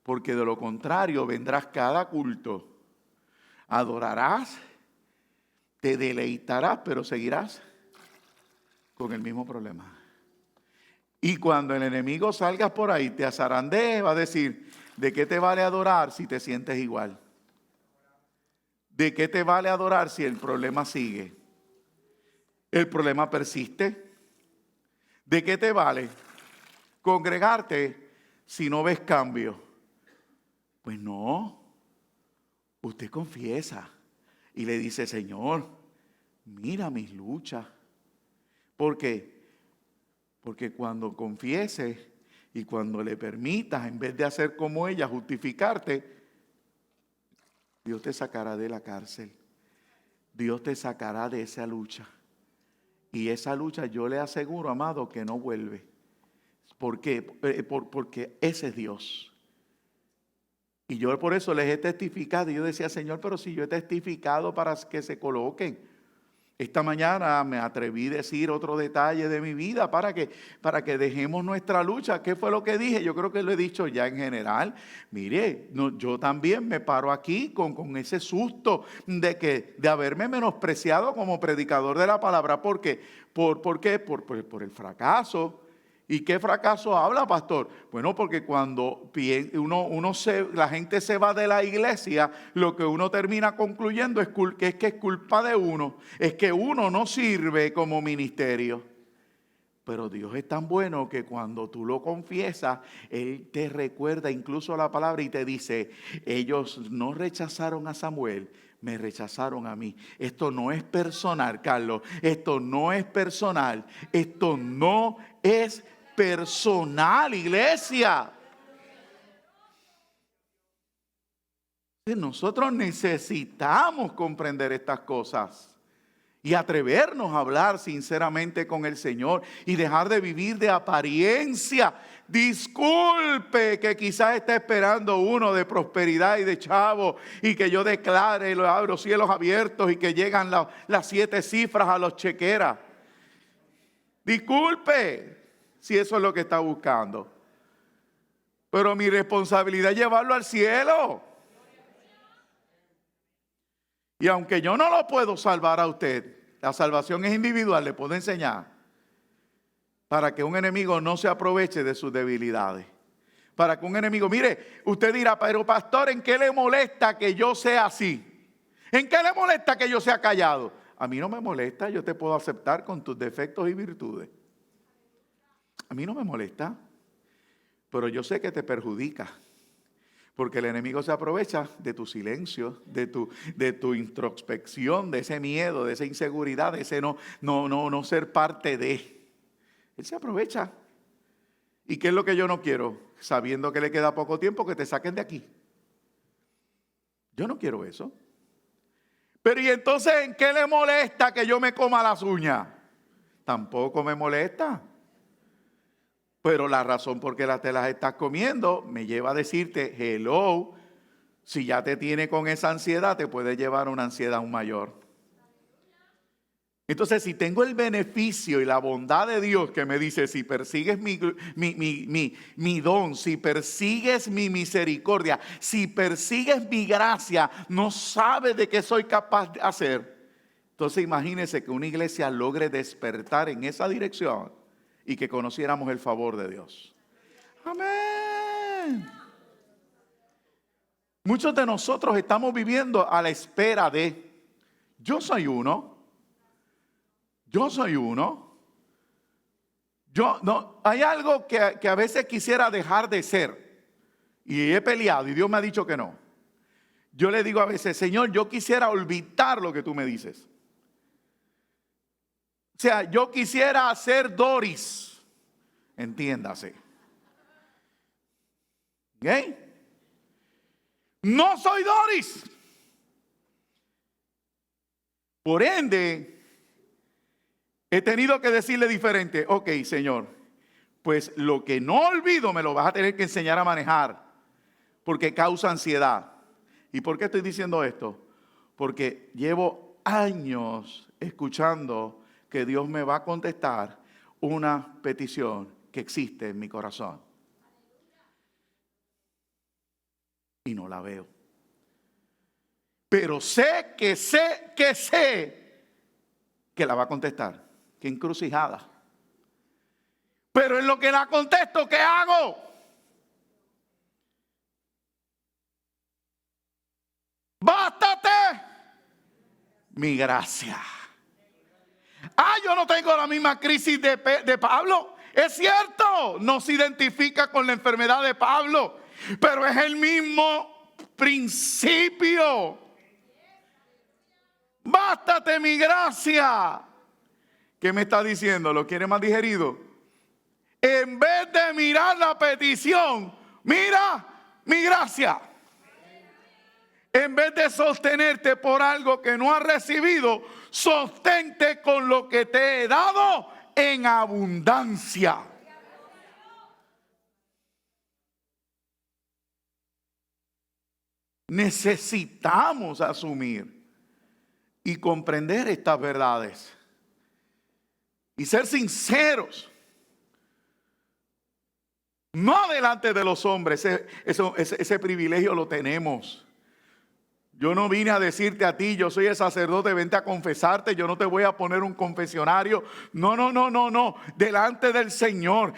[SPEAKER 1] porque de lo contrario vendrás cada culto, adorarás, te deleitarás, pero seguirás con el mismo problema. Y cuando el enemigo salga por ahí, te azarandee, va a decir, ¿de qué te vale adorar si te sientes igual? ¿De qué te vale adorar si el problema sigue? ¿El problema persiste? ¿De qué te vale congregarte si no ves cambio? Pues no, usted confiesa y le dice, Señor, mira mis luchas. ¿Por qué? Porque cuando confieses y cuando le permitas, en vez de hacer como ella, justificarte, Dios te sacará de la cárcel. Dios te sacará de esa lucha. Y esa lucha yo le aseguro, amado, que no vuelve. ¿Por qué? Porque ese es Dios. Y yo por eso les he testificado. Y yo decía, Señor, pero si yo he testificado para que se coloquen. Esta mañana me atreví a decir otro detalle de mi vida para que dejemos nuestra lucha. ¿Qué fue lo que dije? Yo creo que lo he dicho ya en general. Mire, yo también me paro aquí con ese susto de haberme menospreciado como predicador de la palabra. ¿Por qué? ¿Por qué? Por el fracaso. ¿Y qué fracaso habla, pastor? Bueno, porque cuando la gente se va de la iglesia, lo que uno termina concluyendo es que es culpa de uno, es que uno no sirve como ministerio. Pero Dios es tan bueno que cuando tú lo confiesas, Él te recuerda incluso la palabra y te dice, ellos no rechazaron a Samuel, me rechazaron a mí. Esto no es personal, Carlos, esto no es personal, esto no es personal, iglesia. Nosotros necesitamos comprender estas cosas y atrevernos a hablar sinceramente con el Señor y dejar de vivir de apariencia. Disculpe que quizás está esperando uno de prosperidad y de chavo y que yo declare los cielos abiertos y que llegan las 7 cifras a los chequeras. Disculpe si eso es lo que está buscando. Pero mi responsabilidad es llevarlo al cielo. Y aunque yo no lo puedo salvar a usted, la salvación es individual, le puedo enseñar. Para que un enemigo no se aproveche de sus debilidades. Para que un enemigo, mire, usted dirá, pero pastor, ¿en qué le molesta que yo sea así? ¿En qué le molesta que yo sea callado? A mí no me molesta, yo te puedo aceptar con tus defectos y virtudes. A mí no me molesta, pero yo sé que te perjudica. Porque el enemigo se aprovecha de tu silencio, de tu introspección, de ese miedo, de esa inseguridad, de ese no ser parte de. Él se aprovecha. ¿Y qué es lo que yo no quiero? Sabiendo que le queda poco tiempo, que te saquen de aquí. Yo no quiero eso. Pero ¿y entonces en qué le molesta que yo me coma las uñas? Tampoco me molesta. Pero la razón por qué te las estás comiendo me lleva a decirte, hello, si ya te tiene con esa ansiedad, te puede llevar a una ansiedad aún mayor. Entonces, si tengo el beneficio y la bondad de Dios que me dice, si persigues mi don, si persigues mi misericordia, si persigues mi gracia, no sabes de qué soy capaz de hacer. Entonces, imagínense que una iglesia logre despertar en esa dirección y que conociéramos el favor de Dios. Amén. Muchos de nosotros estamos viviendo a la espera de, yo soy uno. Hay algo que a veces quisiera dejar de ser. Y he peleado y Dios me ha dicho que no. Yo le digo a veces, Señor, yo quisiera olvidar lo que tú me dices. O sea, yo quisiera hacer Doris. Entiéndase. ¿Ok? No soy Doris. Por ende, he tenido que decirle diferente. Ok, Señor, pues lo que no olvido me lo vas a tener que enseñar a manejar, porque causa ansiedad. ¿Y por qué estoy diciendo esto? Porque llevo años escuchando que Dios me va a contestar una petición que existe en mi corazón. Y no la veo. Pero sé que la va a contestar. Qué encrucijada. Pero en lo que la contesto, ¿qué hago? Bástate mi gracia. Yo no tengo la misma crisis de Pablo. Es cierto, no se identifica con la enfermedad de Pablo, pero es el mismo principio. Bástate mi gracia. ¿Qué me está diciendo? ¿Lo quiere más digerido? En vez de mirar la petición, mira mi gracia. En vez de sostenerte por algo que no has recibido, sostente con lo que te he dado en abundancia. Necesitamos asumir y comprender estas verdades y ser sinceros. No delante de los hombres, ese privilegio lo tenemos. Yo no vine a decirte a ti, yo soy el sacerdote, vente a confesarte, yo no te voy a poner un confesionario. No. Delante del Señor,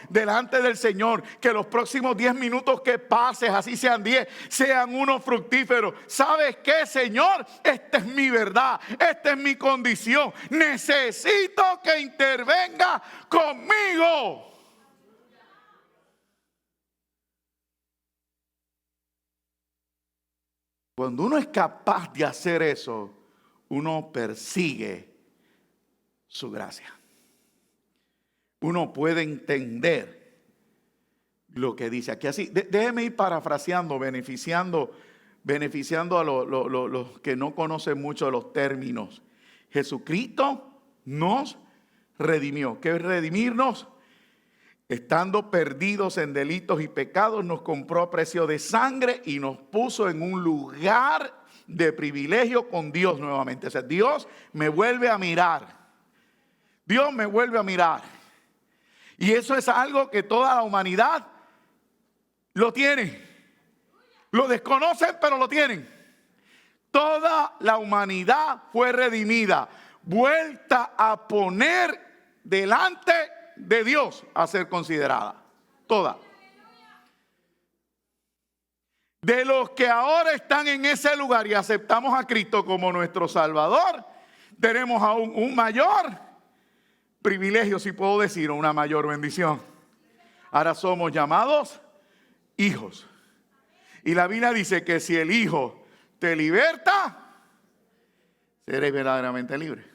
[SPEAKER 1] que los próximos 10 minutos que pases, así sean 10, sean unos fructíferos. ¿Sabes qué, Señor? Esta es mi verdad, esta es mi condición. Necesito que intervenga conmigo. Cuando uno es capaz de hacer eso, uno persigue su gracia. Uno puede entender lo que dice aquí. Así, déjeme ir parafraseando, beneficiando a los que no conocen mucho de los términos. Jesucristo nos redimió. ¿Qué es redimirnos? Estando perdidos en delitos y pecados, nos compró a precio de sangre y nos puso en un lugar de privilegio con Dios nuevamente. O sea, Dios me vuelve a mirar. Dios me vuelve a mirar. Y eso es algo que toda la humanidad lo tiene. Lo desconocen, pero lo tienen. Toda la humanidad fue redimida, vuelta a poner delante de Dios a ser considerada. Toda. De los que ahora están en ese lugar y aceptamos a Cristo como nuestro Salvador, tenemos aún un mayor privilegio, si puedo decir, una mayor bendición. Ahora somos llamados hijos. Y la Biblia dice que si el Hijo te liberta, serás verdaderamente libre.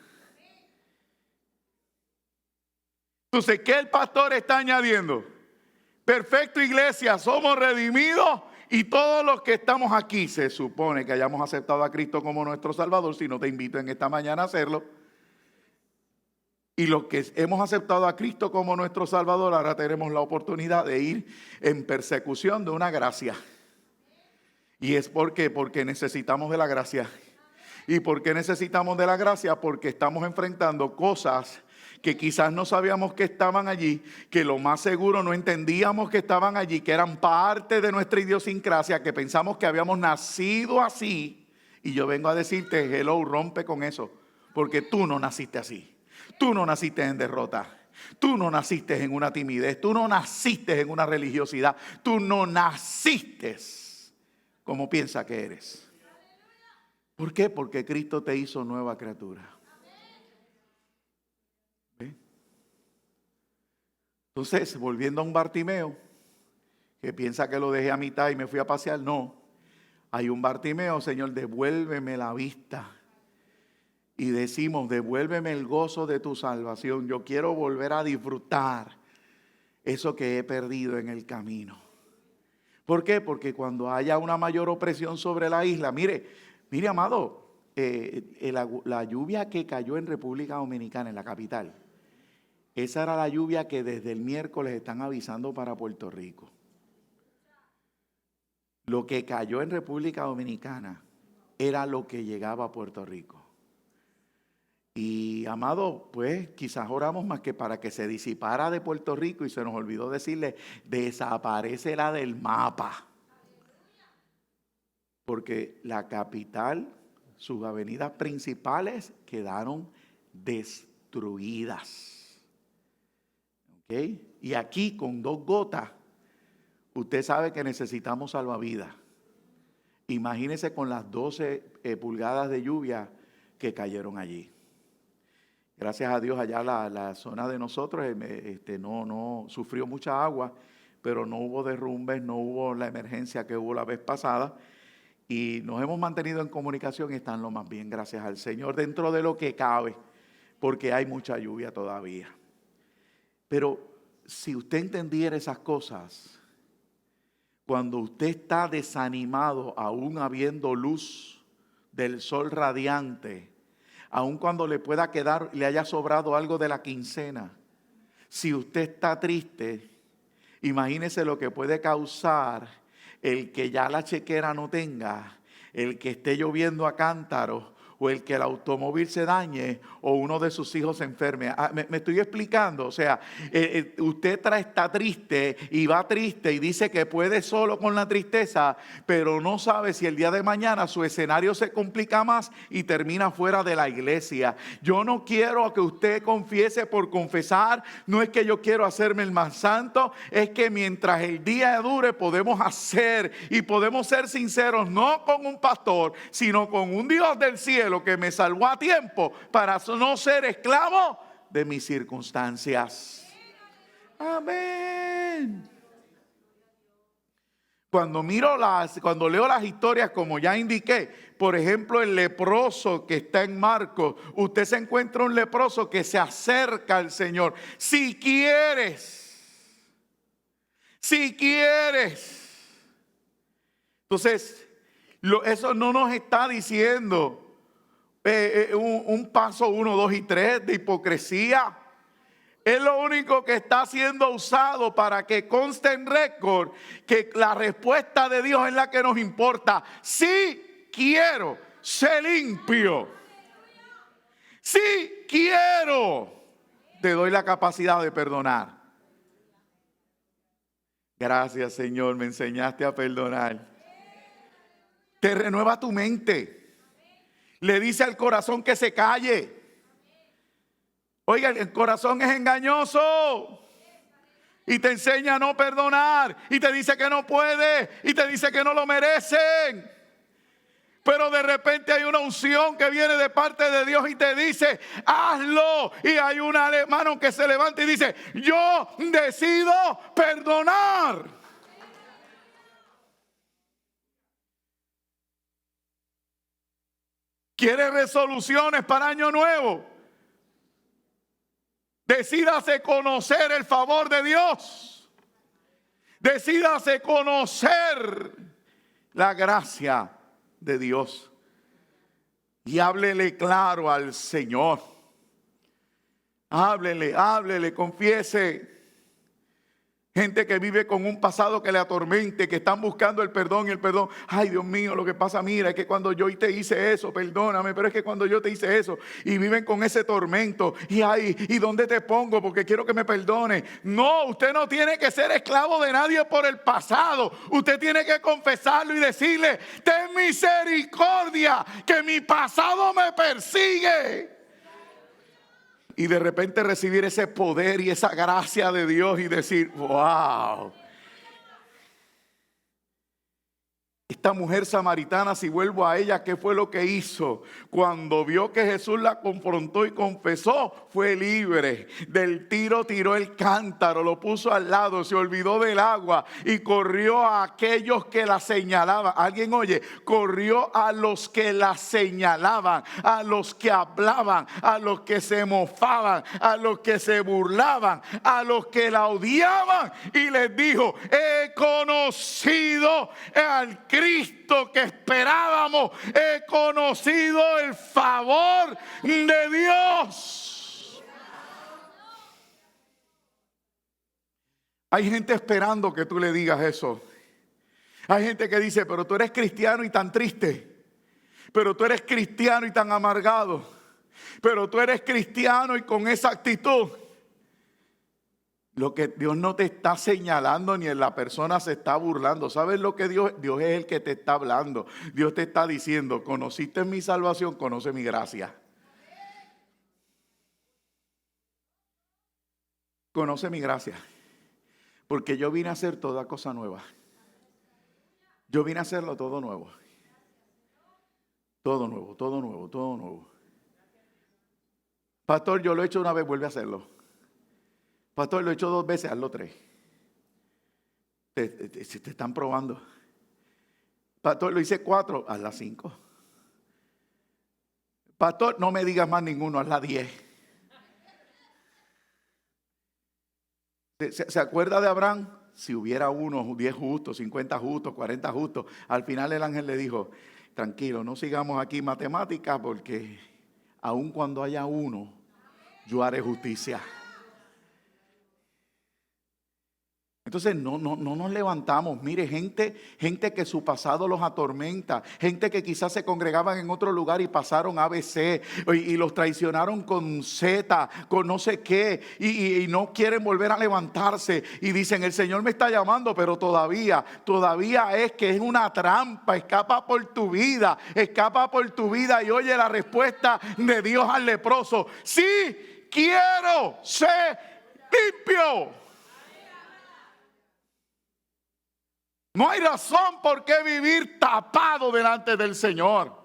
[SPEAKER 1] Entonces, ¿qué el pastor está añadiendo? Perfecto, iglesia, somos redimidos y todos los que estamos aquí, se supone que hayamos aceptado a Cristo como nuestro Salvador, si no te invito en esta mañana a hacerlo. Y los que hemos aceptado a Cristo como nuestro Salvador, ahora tenemos la oportunidad de ir en persecución de una gracia. ¿Y es porque necesitamos de la gracia? ¿Y por qué necesitamos de la gracia? Porque estamos enfrentando cosas que quizás no sabíamos que estaban allí, que lo más seguro no entendíamos que estaban allí, que eran parte de nuestra idiosincrasia, que pensamos que habíamos nacido así. Y yo vengo a decirte, hello, rompe con eso, porque tú no naciste así. Tú no naciste en derrota. Tú no naciste en una timidez. Tú no naciste en una religiosidad. Tú no naciste como piensas que eres. ¿Por qué? Porque Cristo te hizo nueva criatura. ¿Ve? Entonces, volviendo a un Bartimeo, que piensa que lo dejé a mitad y me fui a pasear. No, hay un Bartimeo, Señor, devuélveme la vista. Y decimos, devuélveme el gozo de tu salvación. Yo quiero volver a disfrutar eso que he perdido en el camino. ¿Por qué? Porque cuando haya una mayor opresión sobre la isla, mire amado, la lluvia que cayó en República Dominicana, en la capital, esa era la lluvia que desde el miércoles están avisando para Puerto Rico. Lo que cayó en República Dominicana era lo que llegaba a Puerto Rico. Y amado, pues quizás oramos más que para que se disipara de Puerto Rico y se nos olvidó decirle, desaparece la del mapa. Porque la capital, sus avenidas principales quedaron destruidas. ¿Ok? Y aquí con 2 gotas, usted sabe que necesitamos salvavidas. Imagínese con las 12 pulgadas de lluvia que cayeron allí. Gracias a Dios allá la zona de nosotros no sufrió mucha agua, pero no hubo derrumbes, no hubo la emergencia que hubo la vez pasada. Y nos hemos mantenido en comunicación y están lo más bien, gracias al Señor, dentro de lo que cabe, porque hay mucha lluvia todavía. Pero si usted entendiera esas cosas, cuando usted está desanimado, aún habiendo luz del sol radiante, aun cuando le haya sobrado algo de la quincena, si usted está triste, imagínese lo que puede causar el que ya la chequera no tenga, el que esté lloviendo a cántaros, o el que el automóvil se dañe, o uno de sus hijos se enferme. Me estoy explicando. O sea, usted está triste y va triste y dice que puede solo con la tristeza, pero no sabe si el día de mañana su escenario se complica más y termina fuera de la iglesia. Yo no quiero que usted confiese por confesar. No es que yo quiero hacerme el más santo, es que mientras el día dure podemos hacer y podemos ser sinceros, no con un pastor, sino con un Dios del cielo que me salvó a tiempo para no ser esclavo de mis circunstancias. Amén. Cuando leo las historias, como ya indiqué, por ejemplo, el leproso que está en Marcos, usted se encuentra un leproso que se acerca al Señor. Si quieres. Entonces, eso no nos está diciendo un paso 1, 2 y 3 de hipocresía. Es lo único que está siendo usado para que conste en récord que la respuesta de Dios es la que nos importa. Sí quiero ser limpio. Sí quiero. Te doy la capacidad de perdonar. Gracias, Señor, me enseñaste a perdonar. Te renueva tu mente. Le dice al corazón que se calle. Oiga, el corazón es engañoso. Y te enseña a no perdonar. Y te dice que no puede. Y te dice que no lo merecen. Pero de repente hay una unción que viene de parte de Dios y te dice, hazlo. Y hay un hermano que se levanta y dice, yo decido perdonar. ¿Quiere resoluciones para año nuevo? Decídase conocer el favor de Dios. Decídase conocer la gracia de Dios. Y háblele claro al Señor. Háblele, confiese. Gente que vive con un pasado que le atormente, que están buscando el perdón y el perdón. Ay, Dios mío, lo que pasa, mira, es que cuando yo te hice eso, perdóname, pero es que cuando yo te hice eso, y viven con ese tormento. Y ay, ¿y dónde te pongo? Porque quiero que me perdone. No, usted no tiene que ser esclavo de nadie por el pasado. Usted tiene que confesarlo y decirle, ten misericordia, que mi pasado me persigue. Y de repente recibir ese poder y esa gracia de Dios y decir, wow. Esta mujer samaritana, si vuelvo a ella, ¿qué fue lo que hizo? Cuando vio que Jesús la confrontó y confesó, fue libre. Del tiro tiró el cántaro, lo puso al lado, se olvidó del agua y corrió a aquellos que la señalaban. ¿Alguien oye? Corrió a los que la señalaban, a los que hablaban, a los que se mofaban, a los que se burlaban, a los que la odiaban. Y les dijo, he conocido al Cristo Cristo que esperábamos. He conocido el favor de Dios. Hay gente esperando que tú le digas eso. Hay gente que dice, pero tú eres cristiano y tan triste. Pero tú eres cristiano y tan amargado. Pero tú eres cristiano y con esa actitud. Lo que Dios no te está señalando ni en la persona se está burlando. ¿Sabes lo que Dios es el que te está hablando? Dios te está diciendo, conociste mi salvación, conoce mi gracia. Conoce mi gracia. Porque yo vine a hacer toda cosa nueva. Yo vine a hacerlo todo nuevo. Todo nuevo, todo nuevo, todo nuevo. Pastor, yo lo he hecho una vez, vuelve a hacerlo. Pastor, lo he hecho 2 veces, hazlo 3. Te están probando. Pastor, lo hice 4, hazla 5. Pastor, no me digas más ninguno, hazla 10. ¿Se acuerda de Abraham? Si hubiera 10 justos, 50 justos, 40 justos. Al final el ángel le dijo, tranquilo, no sigamos aquí matemáticas porque aun cuando haya uno, yo haré justicia. Entonces no nos levantamos. Mire, gente que su pasado los atormenta, gente que quizás se congregaban en otro lugar y pasaron ABC y los traicionaron con Z, con no sé qué, y no quieren volver a levantarse y dicen, el Señor me está llamando, pero todavía es que es una trampa. Escapa por tu vida y oye la respuesta de Dios al leproso: sí, quiero ser limpio. No hay razón por qué vivir tapado delante del Señor.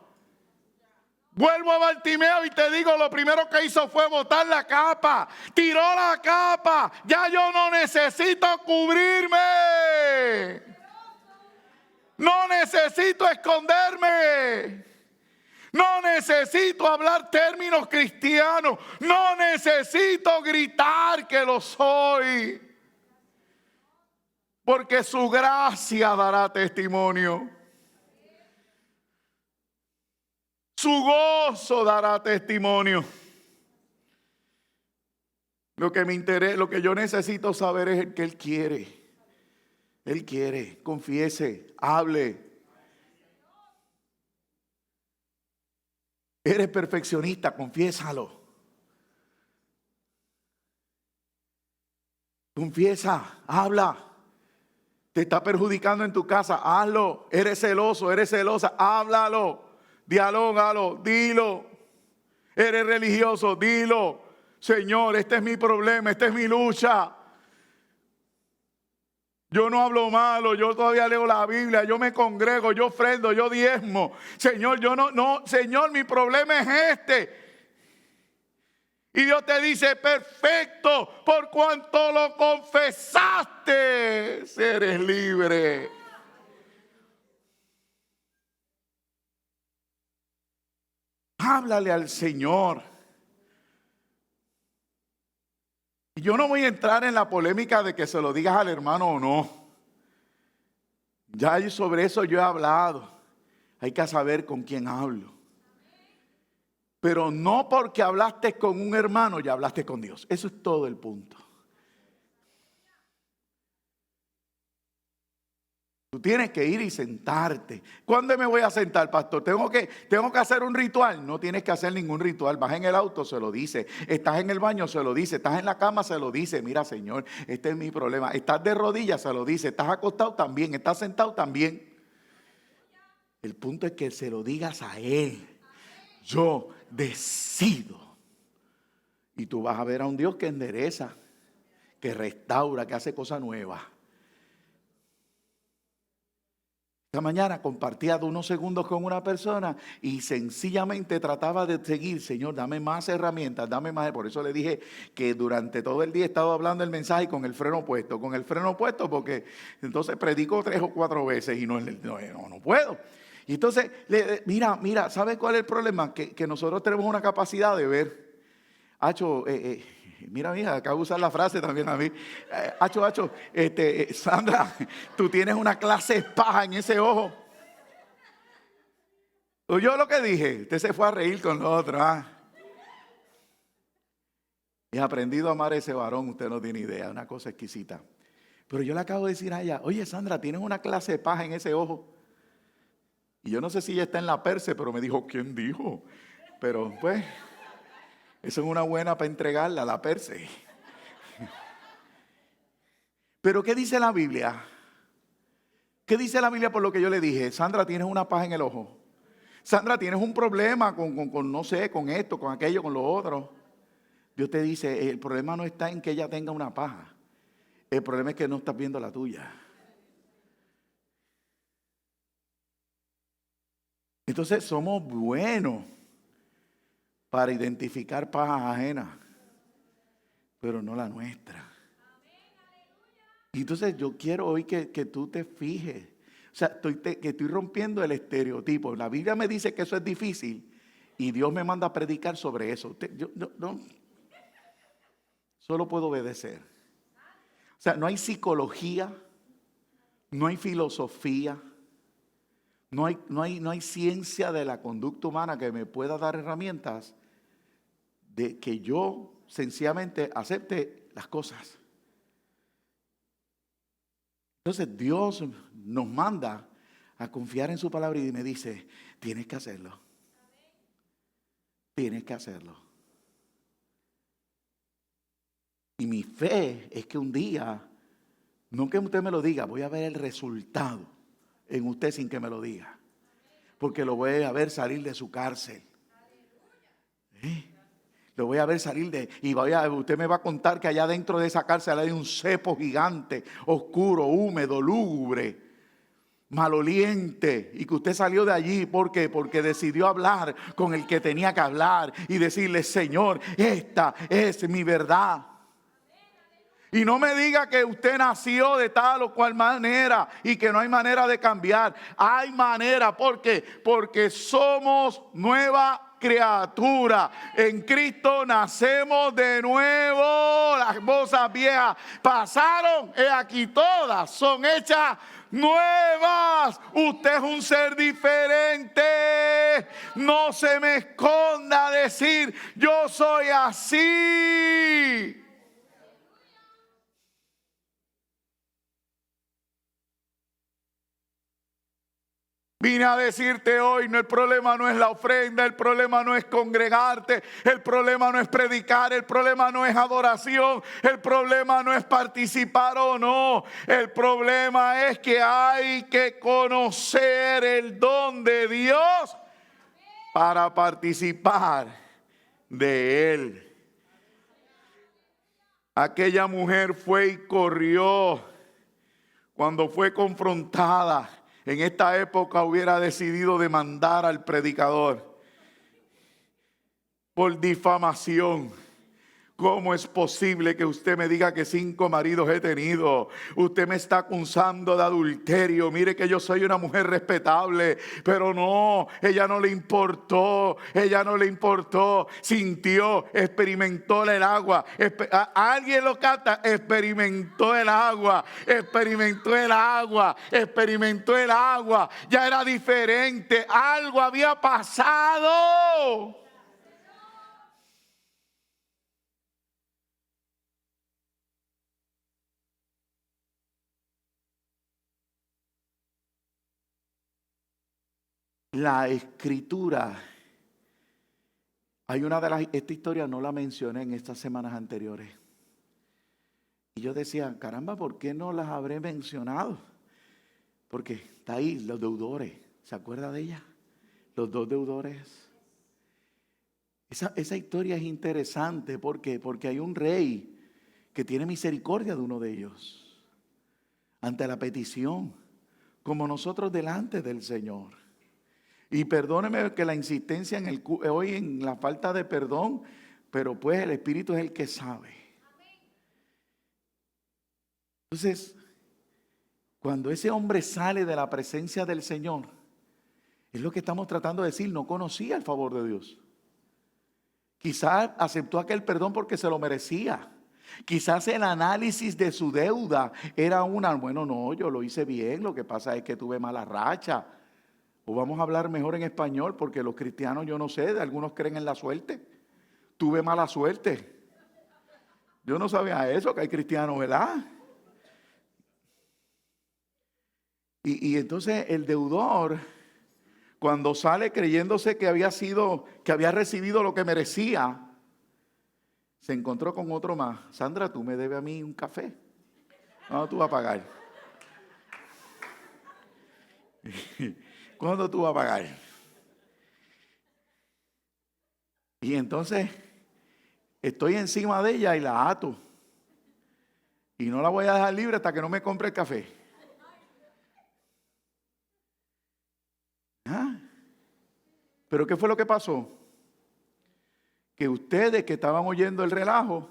[SPEAKER 1] Vuelvo a Bartimeo y te digo, lo primero que hizo fue botar la capa. Tiró la capa. Ya yo no necesito cubrirme. No necesito esconderme. No necesito hablar términos cristianos. No necesito gritar que lo soy. Porque su gracia dará testimonio. Su gozo dará testimonio. Lo que me interesa, lo que yo necesito saber es el que Él quiere. Él quiere, confiese, hable. Eres perfeccionista, confiésalo. Confiesa, habla. Te está perjudicando en tu casa, hazlo. Eres celoso, eres celosa, háblalo. Dialógalo, dilo. Eres religioso, dilo. Señor, este es mi problema, esta es mi lucha. Yo no hablo malo, yo todavía leo la Biblia, yo me congrego, yo ofrendo, yo diezmo. Señor, Señor, mi problema es este. Y Dios te dice, perfecto, por cuanto lo confesaste, eres libre. Háblale al Señor. Y yo no voy a entrar en la polémica de que se lo digas al hermano o no. Ya sobre eso yo he hablado. Hay que saber con quién hablo. Pero no porque hablaste con un hermano, ya hablaste con Dios. Eso es todo el punto. Tú tienes que ir y sentarte. ¿Cuándo me voy a sentar, pastor? ¿Tengo que hacer un ritual? No tienes que hacer ningún ritual. Vas en el auto, se lo dice. Estás en el baño, se lo dice. Estás en la cama, se lo dice. Mira, Señor, este es mi problema. Estás de rodillas, se lo dice. Estás acostado también. Estás sentado también. El punto es que se lo digas a Él. Yo decido. Y tú vas a ver a un Dios que endereza, que restaura, que hace cosas nuevas. Esta mañana compartía de unos segundos con una persona y sencillamente trataba de seguir. Señor, dame más herramientas, dame más. Por eso le dije que durante todo el día he estado hablando el mensaje con el freno puesto. Con el freno puesto porque entonces predico 3 o 4 veces y no puedo. Y entonces, mira, ¿sabes cuál es el problema? Que nosotros tenemos una capacidad de ver. Mira, acabo de usar la frase también a mí. Sandra, tú tienes una clase de paja en ese ojo. ¿Oyó lo que dije? Usted se fue a reír con lo otro, ¿ah? He aprendido a amar a ese varón, usted no tiene idea, una cosa exquisita. Pero yo le acabo de decir a ella, oye Sandra, tienes una clase de paja en ese ojo. Y yo no sé si ella está en la perse, pero me dijo, ¿quién dijo? Pero pues, eso es una buena para entregarla a la perse. Pero ¿qué dice la Biblia? ¿Qué dice la Biblia por lo que yo le dije? Sandra, tienes una paja en el ojo. Sandra, tienes un problema con no sé, con esto, con aquello, con lo otro. Dios te dice, el problema no está en que ella tenga una paja. El problema es que no estás viendo la tuya. Entonces somos buenos para identificar pajas ajenas, pero no la nuestra. Y entonces yo quiero hoy que tú te fijes. O sea, que estoy rompiendo el estereotipo. La Biblia me dice que eso es difícil y Dios me manda a predicar sobre eso. Yo no, solo puedo obedecer. O sea, no hay psicología, no hay filosofía, no hay ciencia de la conducta humana que me pueda dar herramientas de que yo sencillamente acepte las cosas. Entonces Dios nos manda a confiar en su palabra y me dice, tienes que hacerlo. Tienes que hacerlo. Y mi fe es que un día, no que usted me lo diga, voy a ver el resultado en usted sin que me lo diga. Porque lo voy a ver salir de su cárcel. Lo voy a ver salir y usted me va a contar que allá dentro de esa cárcel hay un cepo gigante, oscuro, húmedo, lúgubre, maloliente, y que usted salió de allí. ¿Por qué? Porque decidió hablar con el que tenía que hablar y decirle, Señor, esta es mi verdad. Y no me diga que usted nació de tal o cual manera y que no hay manera de cambiar. Hay manera. ¿Por qué? Porque somos nueva criatura. En Cristo nacemos de nuevo. Las cosas viejas pasaron. He aquí todas son hechas nuevas. Usted es un ser diferente. No se me esconda decir yo soy así. Vine a decirte hoy, el problema no es la ofrenda, el problema no es congregarte, el problema no es predicar, el problema no es adoración, el problema no es participar o no. El problema es que hay que conocer el don de Dios para participar de Él. Aquella mujer fue y corrió cuando fue confrontada. En esta época hubiera decidido demandar al predicador por difamación. ¿Cómo es posible que usted me diga que 5 maridos he tenido? Usted me está acusando de adulterio. Mire que yo soy una mujer respetable. Pero no, ella no le importó. Ella no le importó. Sintió, experimentó el agua. Alguien lo canta. Experimentó el agua. Experimentó el agua. Experimentó el agua. Ya era diferente. Algo había pasado. La escritura, esta historia no la mencioné en estas semanas anteriores. Y yo decía, caramba, ¿por qué no las habré mencionado? Porque está ahí, los deudores. ¿Se acuerda de ella? Los 2 deudores. Esa historia es interesante. ¿Por qué? Porque hay un rey que tiene misericordia de uno de ellos. Ante la petición, como nosotros delante del Señor. Y perdóneme que la insistencia hoy en la falta de perdón, pero pues el Espíritu es el que sabe. Entonces, cuando ese hombre sale de la presencia del Señor, es lo que estamos tratando de decir, no conocía el favor de Dios. Quizás aceptó aquel perdón porque se lo merecía. Quizás el análisis de su deuda era bueno, no, yo lo hice bien, lo que pasa es que tuve mala racha. O vamos a hablar mejor en español, porque los cristianos, yo no sé, algunos creen en la suerte. Tuve mala suerte. Yo no sabía eso, que hay cristianos, ¿verdad? Y entonces el deudor, cuando sale creyéndose que había recibido lo que merecía, se encontró con otro más. Sandra, tú me debes a mí un café. ¿Cuándo tú vas a pagar? ¿Cuándo tú vas a pagar? Y entonces estoy encima de ella y la ato. Y no la voy a dejar libre hasta que no me compre el café. ¿Ah? ¿Pero qué fue lo que pasó? Que ustedes que estaban oyendo el relajo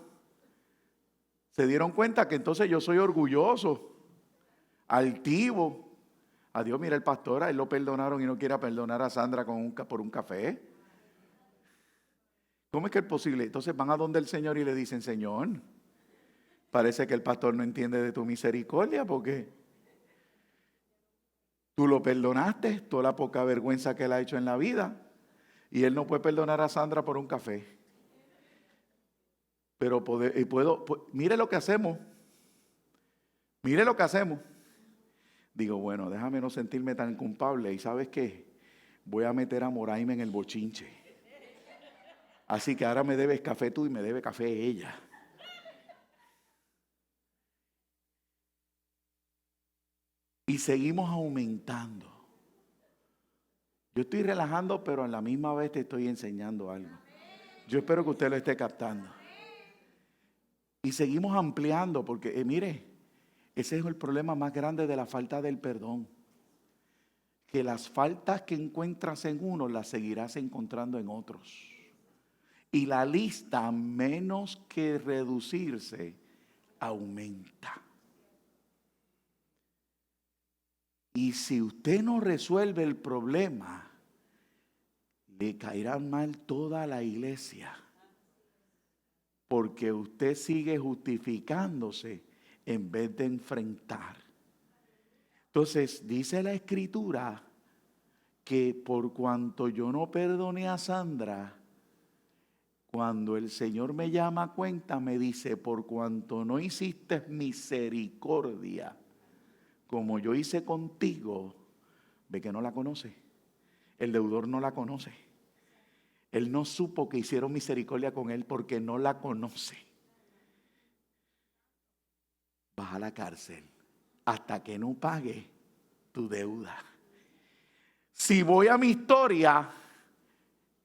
[SPEAKER 1] se dieron cuenta que entonces yo soy orgulloso, altivo. Adiós, mira el pastor, a él lo perdonaron y no quiere perdonar a Sandra por un café. ¿Cómo es que es posible? Entonces van a donde el Señor y le dicen, Señor, parece que el pastor no entiende de tu misericordia porque tú lo perdonaste, toda la poca vergüenza que él ha hecho en la vida, y él no puede perdonar a Sandra por un café. Pero mire lo que hacemos. Mire lo que hacemos. Digo, bueno, déjame no sentirme tan culpable. ¿Y sabes qué? Voy a meter a Moraima en el bochinche. Así que ahora me debes café tú y me debe café ella. Y seguimos aumentando. Yo estoy relajando, pero a la misma vez te estoy enseñando algo. Yo espero que usted lo esté captando. Y seguimos ampliando porque, mire, ese es el problema más grande de la falta del perdón. Que las faltas que encuentras en uno las seguirás encontrando en otros. Y la lista, menos que reducirse, aumenta. Y si usted no resuelve el problema, le caerá mal toda la iglesia. Porque usted sigue justificándose en vez de enfrentar. Entonces, dice la Escritura que por cuanto yo no perdoné a Sandra, cuando el Señor me llama a cuenta, me dice, por cuanto no hiciste misericordia como yo hice contigo, ve que no la conoce. El deudor no la conoce. Él no supo que hicieron misericordia con él porque no la conoce. Vas a la cárcel hasta que no pague tu deuda. Si voy a mi historia,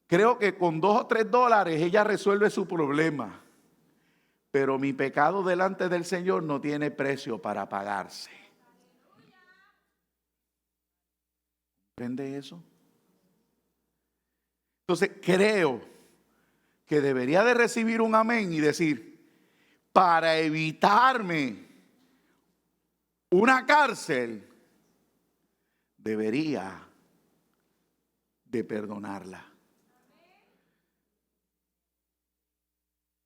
[SPEAKER 1] creo que con $2 o $3 ella resuelve su problema. Pero mi pecado delante del Señor no tiene precio para pagarse. ¿Comprende eso? Entonces creo que debería de recibir un amén y decir, para evitarme una cárcel, debería de perdonarla.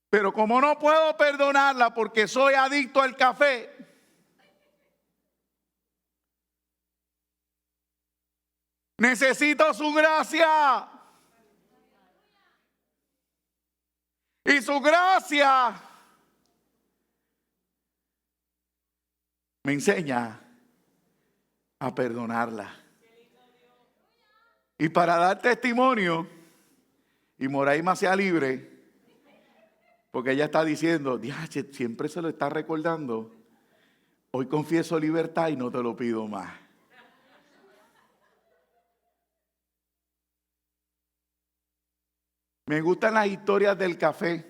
[SPEAKER 1] Pero como no puedo perdonarla porque soy adicto al café, necesito su gracia. Y su gracia me enseña a perdonarla. Y para dar testimonio, y Moraima sea libre, porque ella está diciendo, diache, siempre se lo está recordando. Hoy confieso libertad y no te lo pido más. Me gustan las historias del café.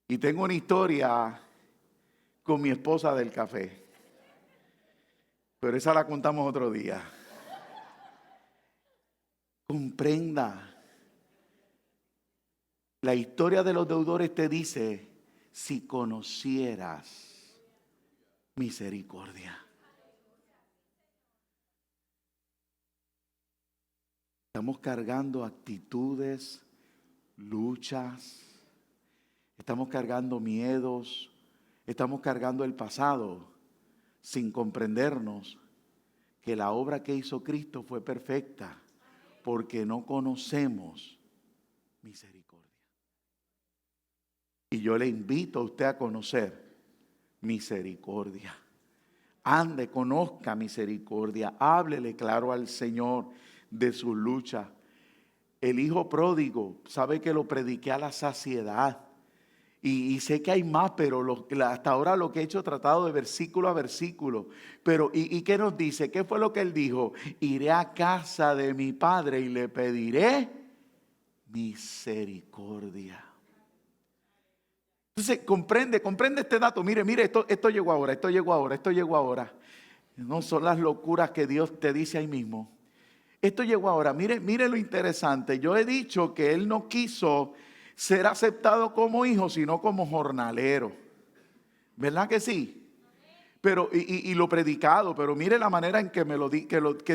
[SPEAKER 1] Y tengo una historia con mi esposa del café. Pero esa la contamos otro día. Comprenda. La historia de los deudores te dice, si conocieras misericordia. Estamos cargando actitudes, luchas, estamos cargando miedos, estamos cargando el pasado sin comprendernos que la obra que hizo Cristo fue perfecta, porque no conocemos misericordia. Y yo le invito a usted a conocer misericordia. Ande, conozca misericordia, háblele claro al Señor de su lucha. El hijo pródigo, sabe que lo prediqué a la saciedad. Y sé que hay más, pero hasta ahora lo que he hecho he tratado de versículo a versículo. Pero, ¿y qué nos dice? ¿Qué fue lo que él dijo? Iré a casa de mi padre y le pediré misericordia. Entonces, comprende este dato. Mire, esto llegó ahora. No son las locuras que Dios te dice ahí mismo. Esto llegó ahora. Mire lo interesante. Yo he dicho que él no quiso ser aceptado como hijo, sino como jornalero. ¿Verdad que sí? Pero, y lo predicado, pero mire la manera en que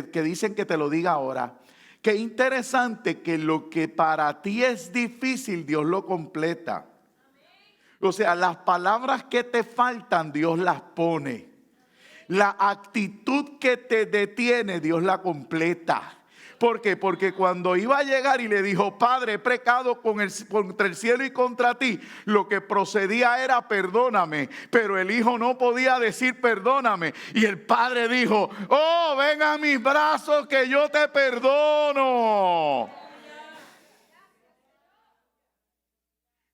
[SPEAKER 1] que dicen que te lo diga ahora. Qué interesante que lo que para ti es difícil, Dios lo completa. O sea, las palabras que te faltan, Dios las pone. La actitud que te detiene, Dios la completa. ¿Por qué? Porque cuando iba a llegar y le dijo, Padre, he pecado contra el cielo y contra ti, lo que procedía era perdóname. Pero el hijo no podía decir perdóname. Y el padre dijo, oh, ven a mis brazos que yo te perdono.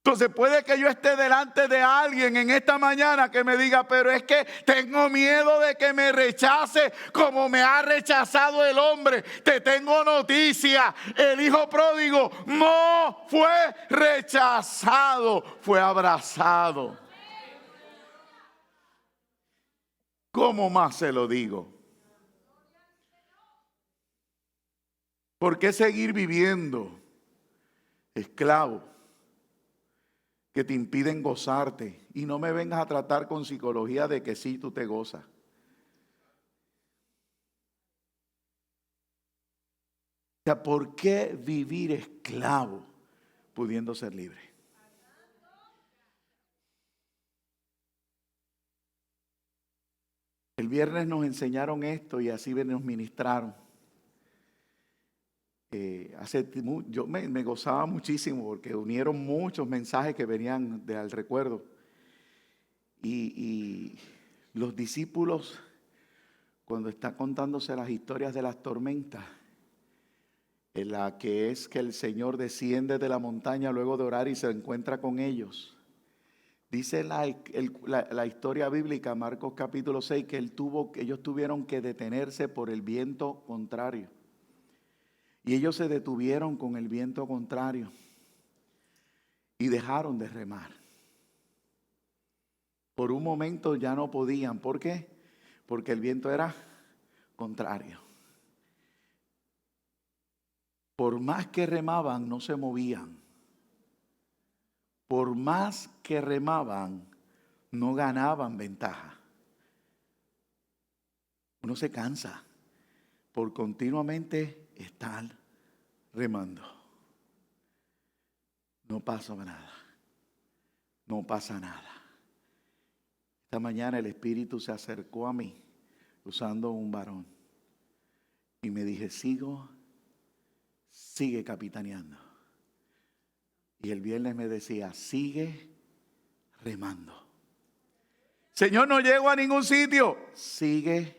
[SPEAKER 1] Entonces puede que yo esté delante de alguien en esta mañana que me diga, pero es que tengo miedo de que me rechace como me ha rechazado el hombre. Te tengo noticia, el hijo pródigo no fue rechazado, fue abrazado. ¿Cómo más se lo digo? ¿Por qué seguir viviendo esclavo que te impiden gozarte? Y no me vengas a tratar con psicología de que sí, tú te gozas. O sea, ¿por qué vivir esclavo pudiendo ser libre? El viernes nos enseñaron esto y así nos ministraron. Yo me gozaba muchísimo porque unieron muchos mensajes que venían al recuerdo. Y los discípulos, cuando está contándose las historias de las tormentas, en la que es que el Señor desciende de la montaña luego de orar y se encuentra con ellos. Dice la historia bíblica, Marcos capítulo 6, que ellos tuvieron que detenerse por el viento contrario. Y ellos se detuvieron con el viento contrario y dejaron de remar. Por un momento ya no podían. ¿Por qué? Porque el viento era contrario. Por más que remaban, no se movían. Por más que remaban, no ganaban ventaja. Uno se cansa por continuamente estar remando. No pasa nada. No pasa nada. Esta mañana el Espíritu se acercó a mí usando un varón y me dije, sigue capitaneando. Y el viernes me decía, sigue remando. Señor, no llego a ningún sitio. Sigue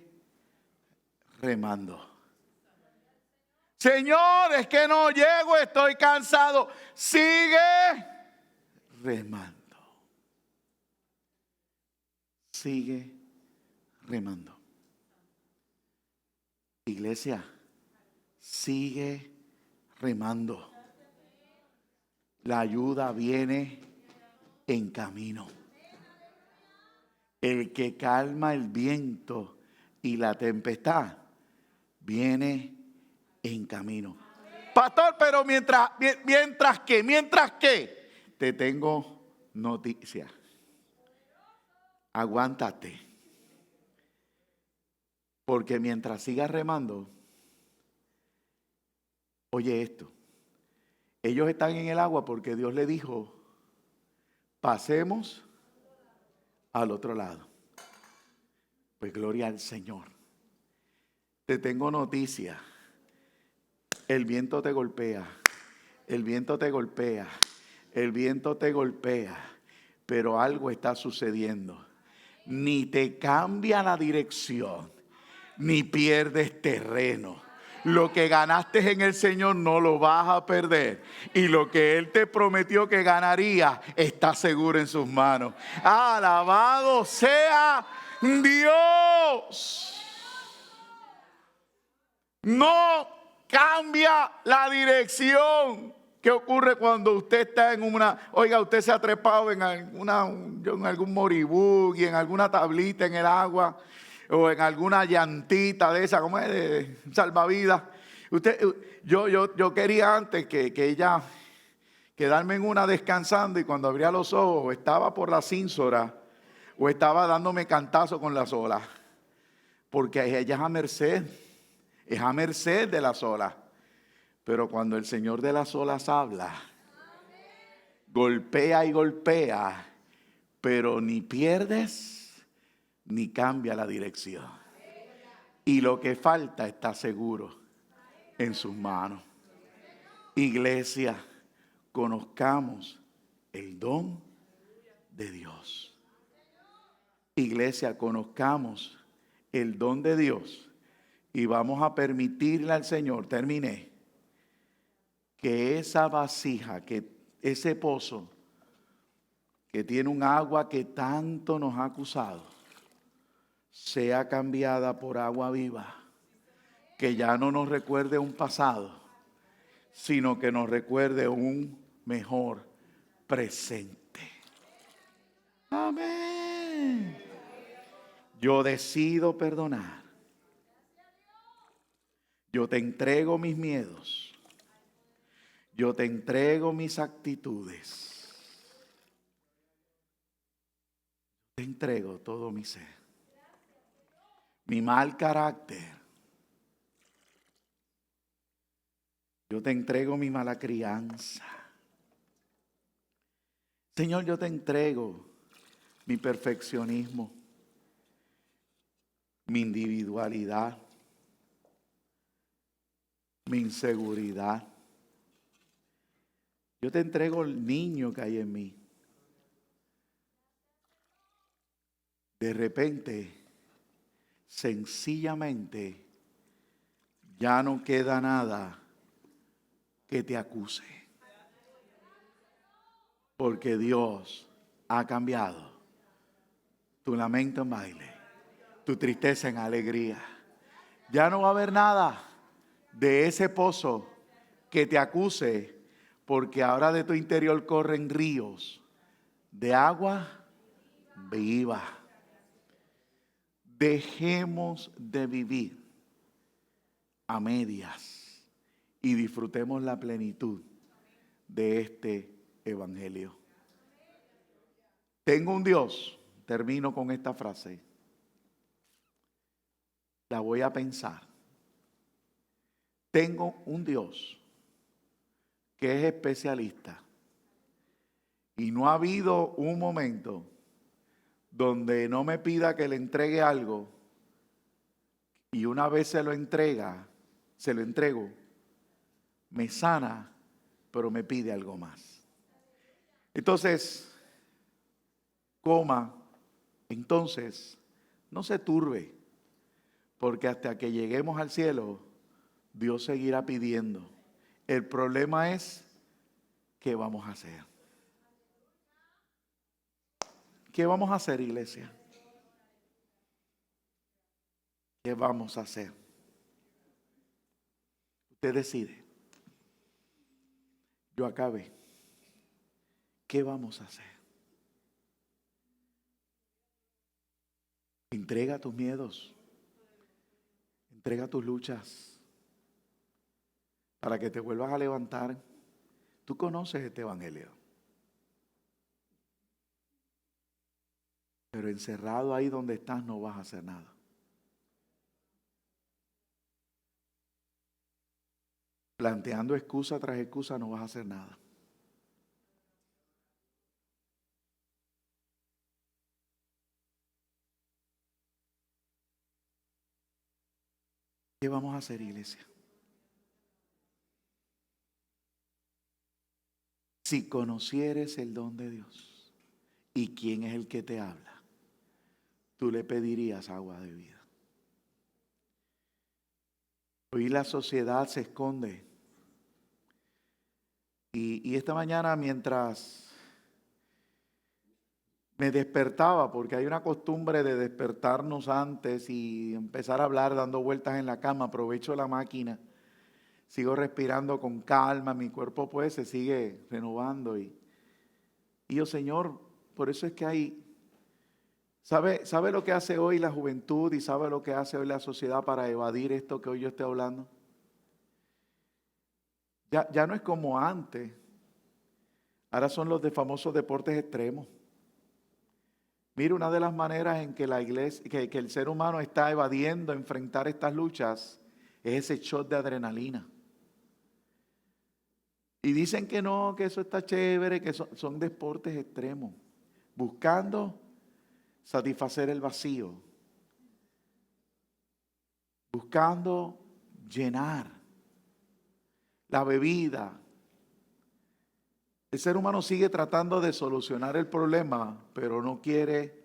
[SPEAKER 1] remando. Señor, es que no llego, estoy cansado. Sigue remando. Sigue remando. Iglesia, sigue remando. La ayuda viene en camino. El que calma el viento y la tempestad viene en camino. Pastor, pero mientras que te tengo noticia. Aguántate. Porque mientras sigas remando, oye esto. Ellos están en el agua porque Dios le dijo, pasemos al otro lado. Pues gloria al Señor. Te tengo noticia. El viento te golpea. El viento te golpea. El viento te golpea. Pero algo está sucediendo. Ni te cambia la dirección, ni pierdes terreno. Lo que ganaste en el Señor no lo vas a perder. Y lo que Él te prometió que ganaría está seguro en sus manos. Alabado sea Dios. No cambia la dirección. ¿Qué ocurre cuando usted está en oiga, usted se ha trepado en algún moribú y en alguna tablita en el agua o en alguna llantita de esa, como es de salvavidas? Yo quería antes que ella quedarme en una descansando, y cuando abría los ojos estaba por la cínsora o estaba dándome cantazo con las olas, porque ella es a merced de las olas. Pero cuando el Señor de las olas habla, golpea y golpea, pero ni pierdes ni cambia la dirección. Y lo que falta está seguro en sus manos. Iglesia, conozcamos el don de Dios. Iglesia, conozcamos el don de Dios y vamos a permitirle al Señor, terminé, que esa vasija, que ese pozo que tiene un agua que tanto nos ha acusado, sea cambiada por agua viva, que ya no nos recuerde un pasado, sino que nos recuerde un mejor presente. Amén. Yo decido perdonar. Yo te entrego mis miedos. Yo te entrego mis actitudes. Te entrego todo mi ser. Mi mal carácter. Yo te entrego mi mala crianza. Señor, yo te entrego mi perfeccionismo, mi individualidad, mi inseguridad. Yo te entrego el niño que hay en mí. De repente, sencillamente, ya no queda nada que te acuse. Porque Dios ha cambiado tu lamento en baile, tu tristeza en alegría. Ya no va a haber nada de ese pozo que te acuse, porque ahora de tu interior corren ríos de agua viva. Dejemos de vivir a medias y disfrutemos la plenitud de este evangelio. Tengo un Dios, termino con esta frase, la voy a pensar. Tengo un Dios que es especialista y no ha habido un momento donde no me pida que le entregue algo y una vez se lo entrego, me sana, pero me pide algo más. Entonces, entonces, no se turbe, porque hasta que lleguemos al cielo, Dios seguirá pidiendo. El problema es, ¿qué vamos a hacer? ¿Qué vamos a hacer, iglesia? ¿Qué vamos a hacer? Usted decide. Yo acabé. ¿Qué vamos a hacer? Entrega tus miedos. Entrega tus luchas. Para que te vuelvas a levantar. Tú conoces este evangelio. Pero encerrado ahí donde estás no vas a hacer nada. Planteando excusa tras excusa no vas a hacer nada. ¿Qué ¿Qué vamos a hacer, iglesia? Si conocieres el don de Dios y quién es el que te habla, tú le pedirías agua de vida. Hoy la sociedad se esconde. Y esta mañana, mientras me despertaba, porque hay una costumbre de despertarnos antes y empezar a hablar dando vueltas en la cama, aprovecho la máquina, sigo respirando con calma, mi cuerpo pues se sigue renovando. Y yo, Señor, por eso es que hay... ¿Sabe lo que hace hoy la juventud y sabe lo que hace hoy la sociedad para evadir esto que hoy yo estoy hablando? Ya no es como antes. Ahora son los de famosos deportes extremos. Mira, una de las maneras en que la iglesia, que el ser humano está evadiendo enfrentar estas luchas es ese shot de adrenalina. Y dicen que no, que eso está chévere, que son deportes extremos, buscando satisfacer el vacío, buscando llenar la bebida. El ser humano sigue tratando de solucionar el problema, pero no quiere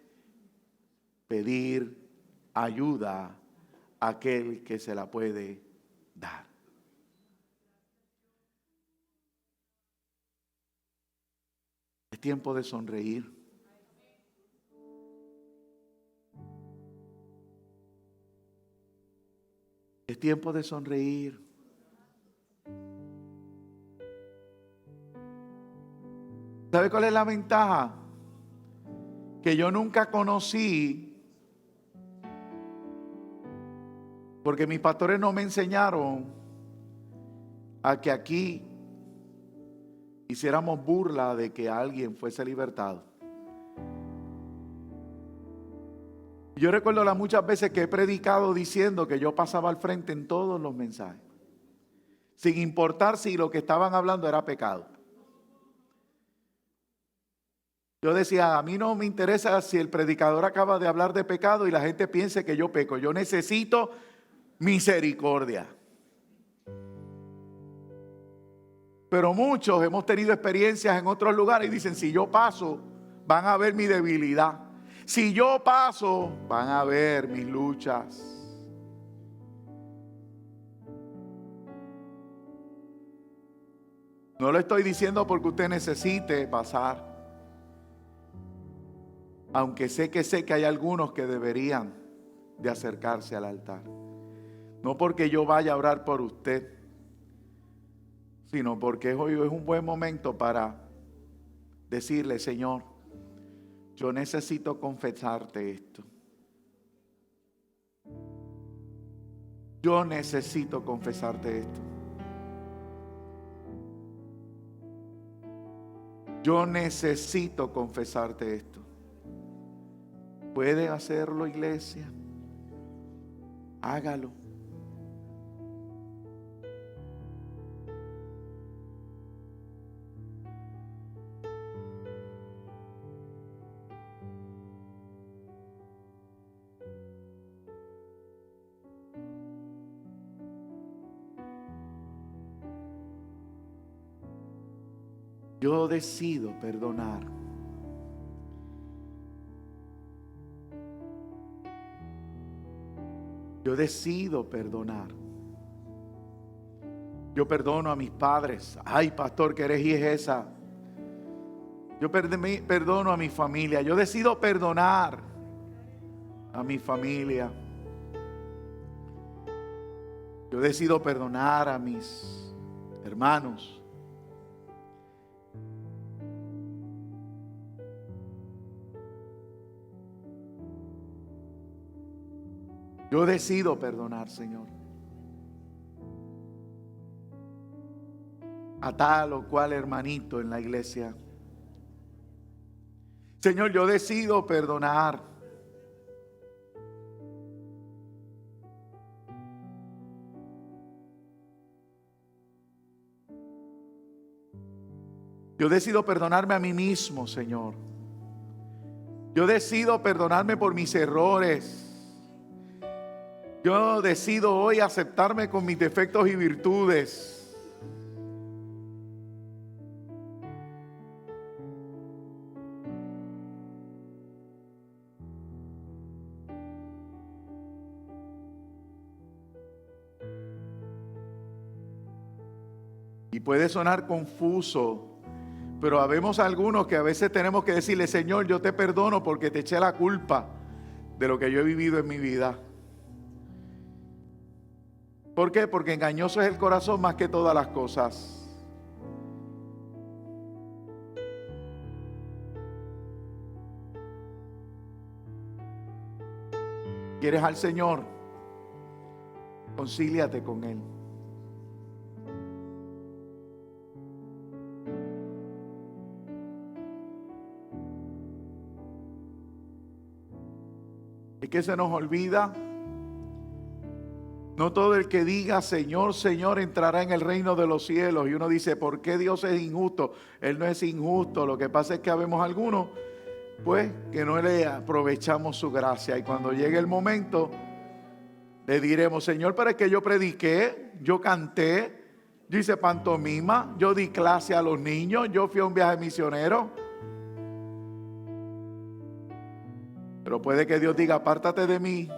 [SPEAKER 1] pedir ayuda a aquel que se la puede dar. Es tiempo de sonreír. Es tiempo de sonreír. ¿Sabe cuál es la ventaja? Que yo nunca conocí, porque mis pastores no me enseñaron a que aquí hiciéramos burla de que alguien fuese libertado. Yo recuerdo las muchas veces que he predicado diciendo que yo pasaba al frente en todos los mensajes, sin importar si lo que estaban hablando era pecado. Yo decía, a mí no me interesa si el predicador acaba de hablar de pecado y la gente piense que yo peco. Yo necesito misericordia. Pero muchos hemos tenido experiencias en otros lugares y dicen, si yo paso, van a ver mi debilidad. Si yo paso, van a ver mis luchas. No lo estoy diciendo porque usted necesite pasar. Aunque sé que hay algunos que deberían de acercarse al altar. No porque yo vaya a orar por usted, sino porque hoy es un buen momento para decirle, Señor, yo necesito confesarte esto. Yo necesito confesarte esto. Yo necesito confesarte esto. ¿Puede hacerlo, iglesia? Hágalo. Yo decido perdonar. Yo decido perdonar. Yo perdono a mis padres. Ay, pastor, qué herejía es esa. Yo perdono a mi familia. Yo decido perdonar a mi familia. Yo decido perdonar a mis hermanos. Yo decido perdonar, Señor, a tal o cual hermanito en la iglesia. Señor, yo decido perdonar. Yo decido perdonarme a mí mismo, Señor. Yo decido perdonarme por mis errores. Yo decido hoy aceptarme con mis defectos y virtudes. Y puede sonar confuso, pero habemos algunos que a veces tenemos que decirle: Señor, yo te perdono porque te eché la culpa de lo que yo he vivido en mi vida. ¿Por qué? Porque engañoso es el corazón más que todas las cosas. ¿Quieres al Señor? Concíliate con Él. Es que se nos olvida. No todo el que diga Señor, Señor entrará en el reino de los cielos. Y uno dice: ¿por qué Dios es injusto? Él no es injusto. Lo que pasa es que habemos algunos, pues, que no le aprovechamos su gracia. Y cuando llegue el momento, le diremos: Señor, pero es que yo prediqué, yo canté, yo hice pantomima, yo di clase a los niños, yo fui a un viaje misionero. Pero puede que Dios diga: apártate de mí.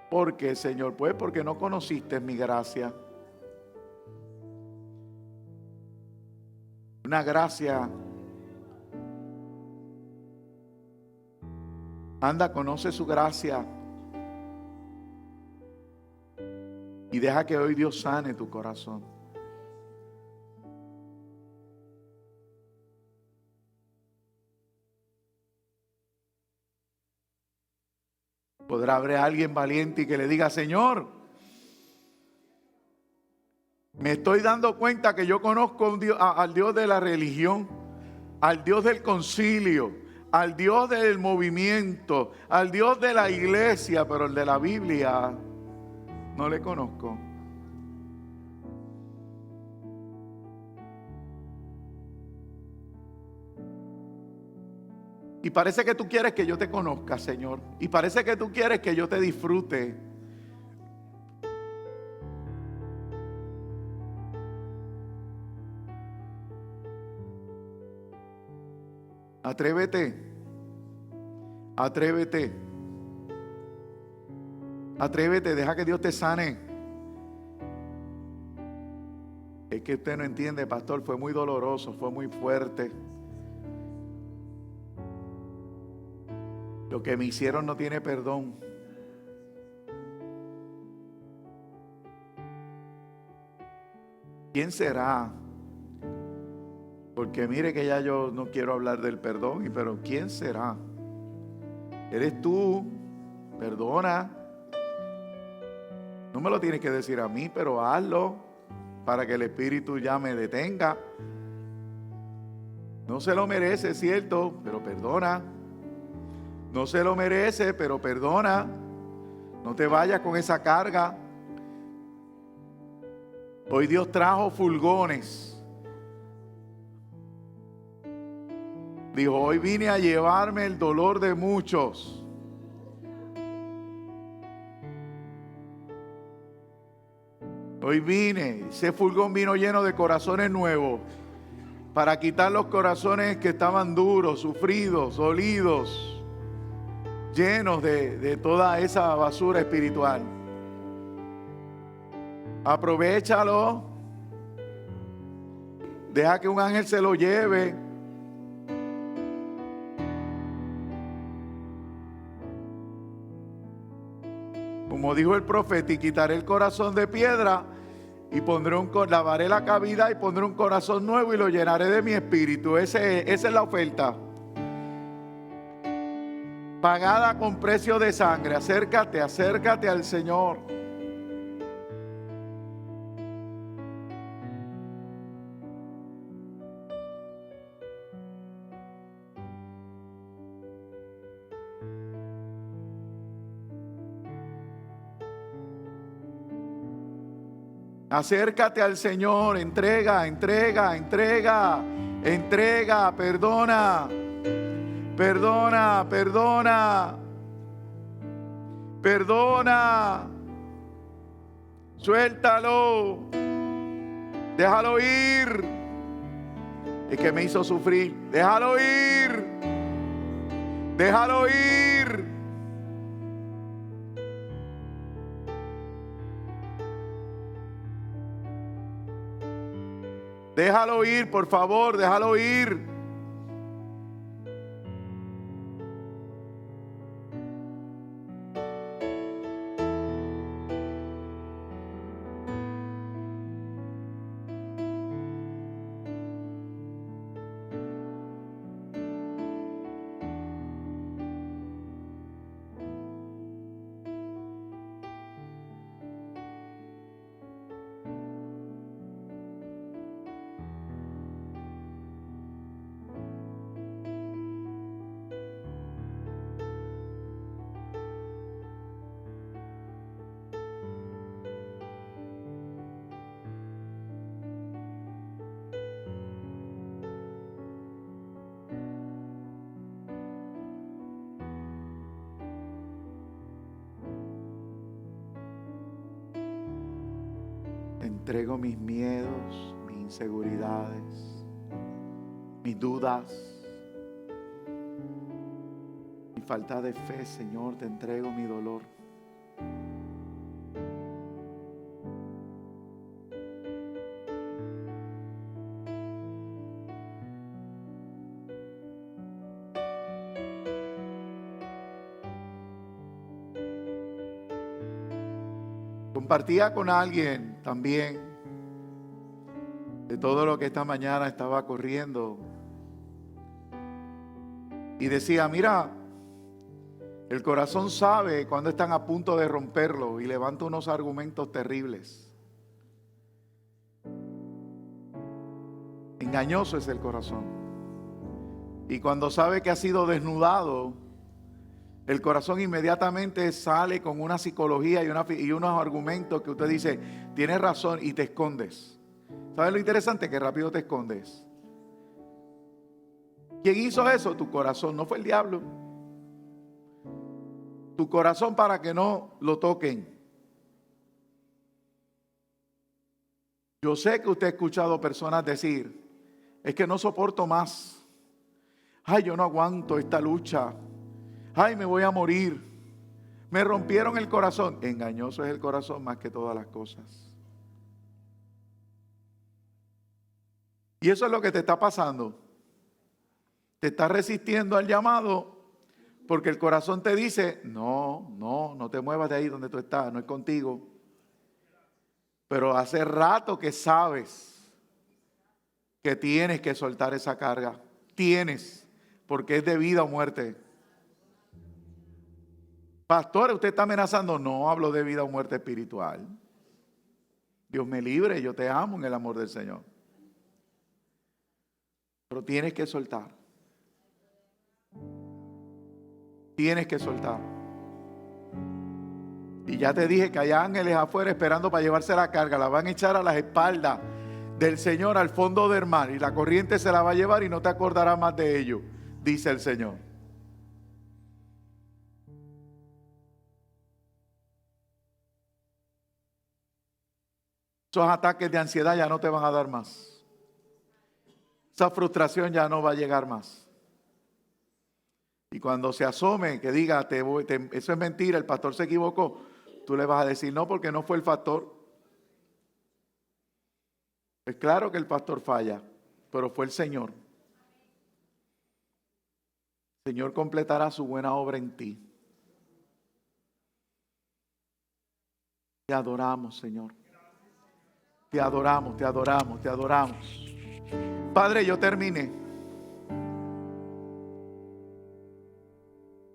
[SPEAKER 1] ¿Por qué, Señor? Pues porque no conociste mi gracia. Una gracia. Anda, conoce su gracia. Y deja que hoy Dios sane tu corazón. Podrá haber alguien valiente y que le diga: Señor, me estoy dando cuenta que yo conozco al Dios de la religión, al Dios del concilio, al Dios del movimiento, al Dios de la iglesia, pero el de la Biblia no le conozco. Y parece que tú quieres que yo te conozca, Señor. Y parece que tú quieres que yo te disfrute. Atrévete. Atrévete. Atrévete, deja que Dios te sane. Es que usted no entiende, pastor, fue muy doloroso, fue muy fuerte. Lo que me hicieron no tiene perdón. ¿Quién será? Porque mire que ya yo no quiero hablar del perdón, pero ¿quién será? Eres tú. Perdona. No me lo tienes que decir a mí, pero hazlo para que el Espíritu ya me detenga. No se lo merece, ¿cierto? Pero perdona. No se lo merece, pero perdona. No te vayas con esa carga. Hoy Dios trajo fulgones. Dijo: hoy vine a llevarme el dolor de muchos. Hoy vine, ese fulgón vino lleno de corazones nuevos para quitar los corazones que estaban duros, sufridos, dolidos, llenos de toda esa basura espiritual. Aprovéchalo. Deja que un ángel se lo lleve. Como dijo el profeta: y quitaré el corazón de piedra y lavaré la cavidad y pondré un corazón nuevo y lo llenaré de mi espíritu. Esa es la oferta. Pagada con precio de sangre. Acércate, acércate al Señor. Acércate al Señor, entrega, entrega, entrega, entrega, perdona, perdona, perdona, Perdona. Suéltalo. Déjalo ir. Es que me hizo sufrir. Déjalo ir. Déjalo ir. Déjalo ir, por favor, déjalo ir. Entrego mis miedos, mis inseguridades, mis dudas, mi falta de fe, Señor. Te entrego mi dolor. Compartía con alguien también de todo lo que esta mañana estaba corriendo y decía, mira, el corazón sabe cuando están a punto de romperlo y levanta unos argumentos terribles. Engañoso es el corazón. Y cuando sabe que ha sido desnudado, el corazón inmediatamente sale con una psicología y unos argumentos que usted dice, tienes razón, y te escondes. ¿Sabes lo interesante? Que rápido te escondes. ¿Quién hizo eso? Tu corazón, no fue el diablo. Tu corazón, para que no lo toquen. Yo sé que usted ha escuchado personas decir, es que no soporto más. Ay, yo no aguanto esta lucha. Ay, me voy a morir. Me rompieron el corazón. Engañoso es el corazón más que todas las cosas. Y eso es lo que te está pasando. Te estás resistiendo al llamado porque el corazón te dice, no te muevas de ahí donde tú estás, no es contigo. Pero hace rato que sabes que tienes que soltar esa carga. Tienes, porque es de vida o muerte. Pastor, ¿usted está amenazando? No, hablo de vida o muerte espiritual. Dios me libre, yo te amo en el amor del Señor. Pero tienes que soltar. Tienes que soltar. Y ya te dije que hay ángeles afuera esperando para llevarse la carga. La van a echar a las espaldas del Señor al fondo del mar. Y la corriente se la va a llevar y no te acordarás más de ello, dice el Señor. Esos ataques de ansiedad ya no te van a dar más. Esa frustración ya no va a llegar más. Y cuando se asome, que diga, eso es mentira, el pastor se equivocó, tú le vas a decir, no, porque no fue el pastor. Es claro que el pastor falla, pero fue el Señor. El Señor completará su buena obra en ti. Te adoramos, Señor. Te adoramos, te adoramos, te adoramos. Padre, yo terminé.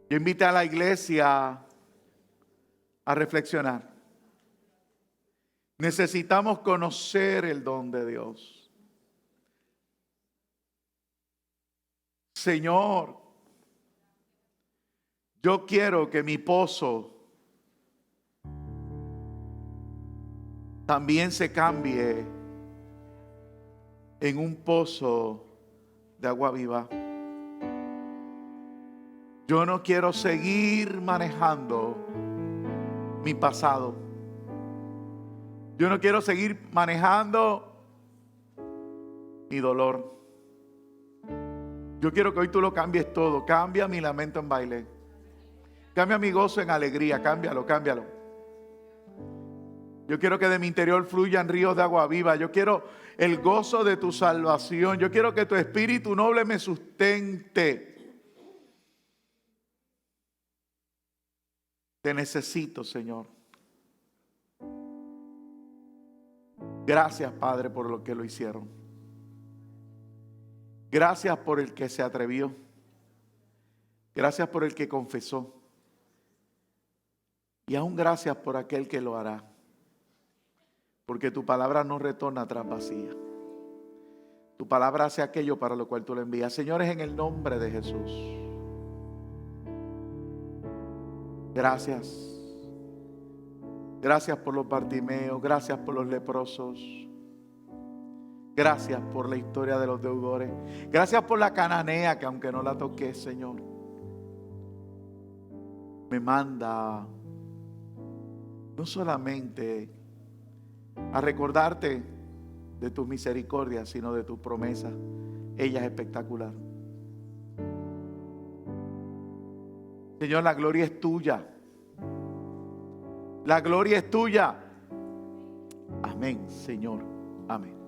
[SPEAKER 1] Yo invité a la iglesia a reflexionar. Necesitamos conocer el don de Dios. Señor, yo quiero que mi pozo también se cambie en un pozo de agua viva. Yo no quiero seguir manejando mi pasado. Yo no quiero seguir manejando mi dolor. Yo quiero que hoy tú lo cambies todo. Cambia mi lamento en baile. Cambia mi gozo en alegría. Cámbialo, cámbialo. Yo quiero que de mi interior fluyan ríos de agua viva. Yo quiero el gozo de tu salvación. Yo quiero que tu espíritu noble me sustente. Te necesito, Señor. Gracias, Padre, por lo que lo hicieron. Gracias por el que se atrevió. Gracias por el que confesó. Y aún gracias por aquel que lo hará. Porque tu palabra no retorna atrás vacía. Tu palabra hace aquello para lo cual tú la envías. Señores, en el nombre de Jesús. Gracias. Gracias por los Bartimeos. Gracias por los leprosos. Gracias por la historia de los deudores. Gracias por la cananea que aunque no la toqué, Señor, me manda no solamente a recordarte de tus misericordias, sino de tus promesas. Ella es espectacular. Señor, la gloria es tuya. La gloria es tuya. Amén, Señor. Amén.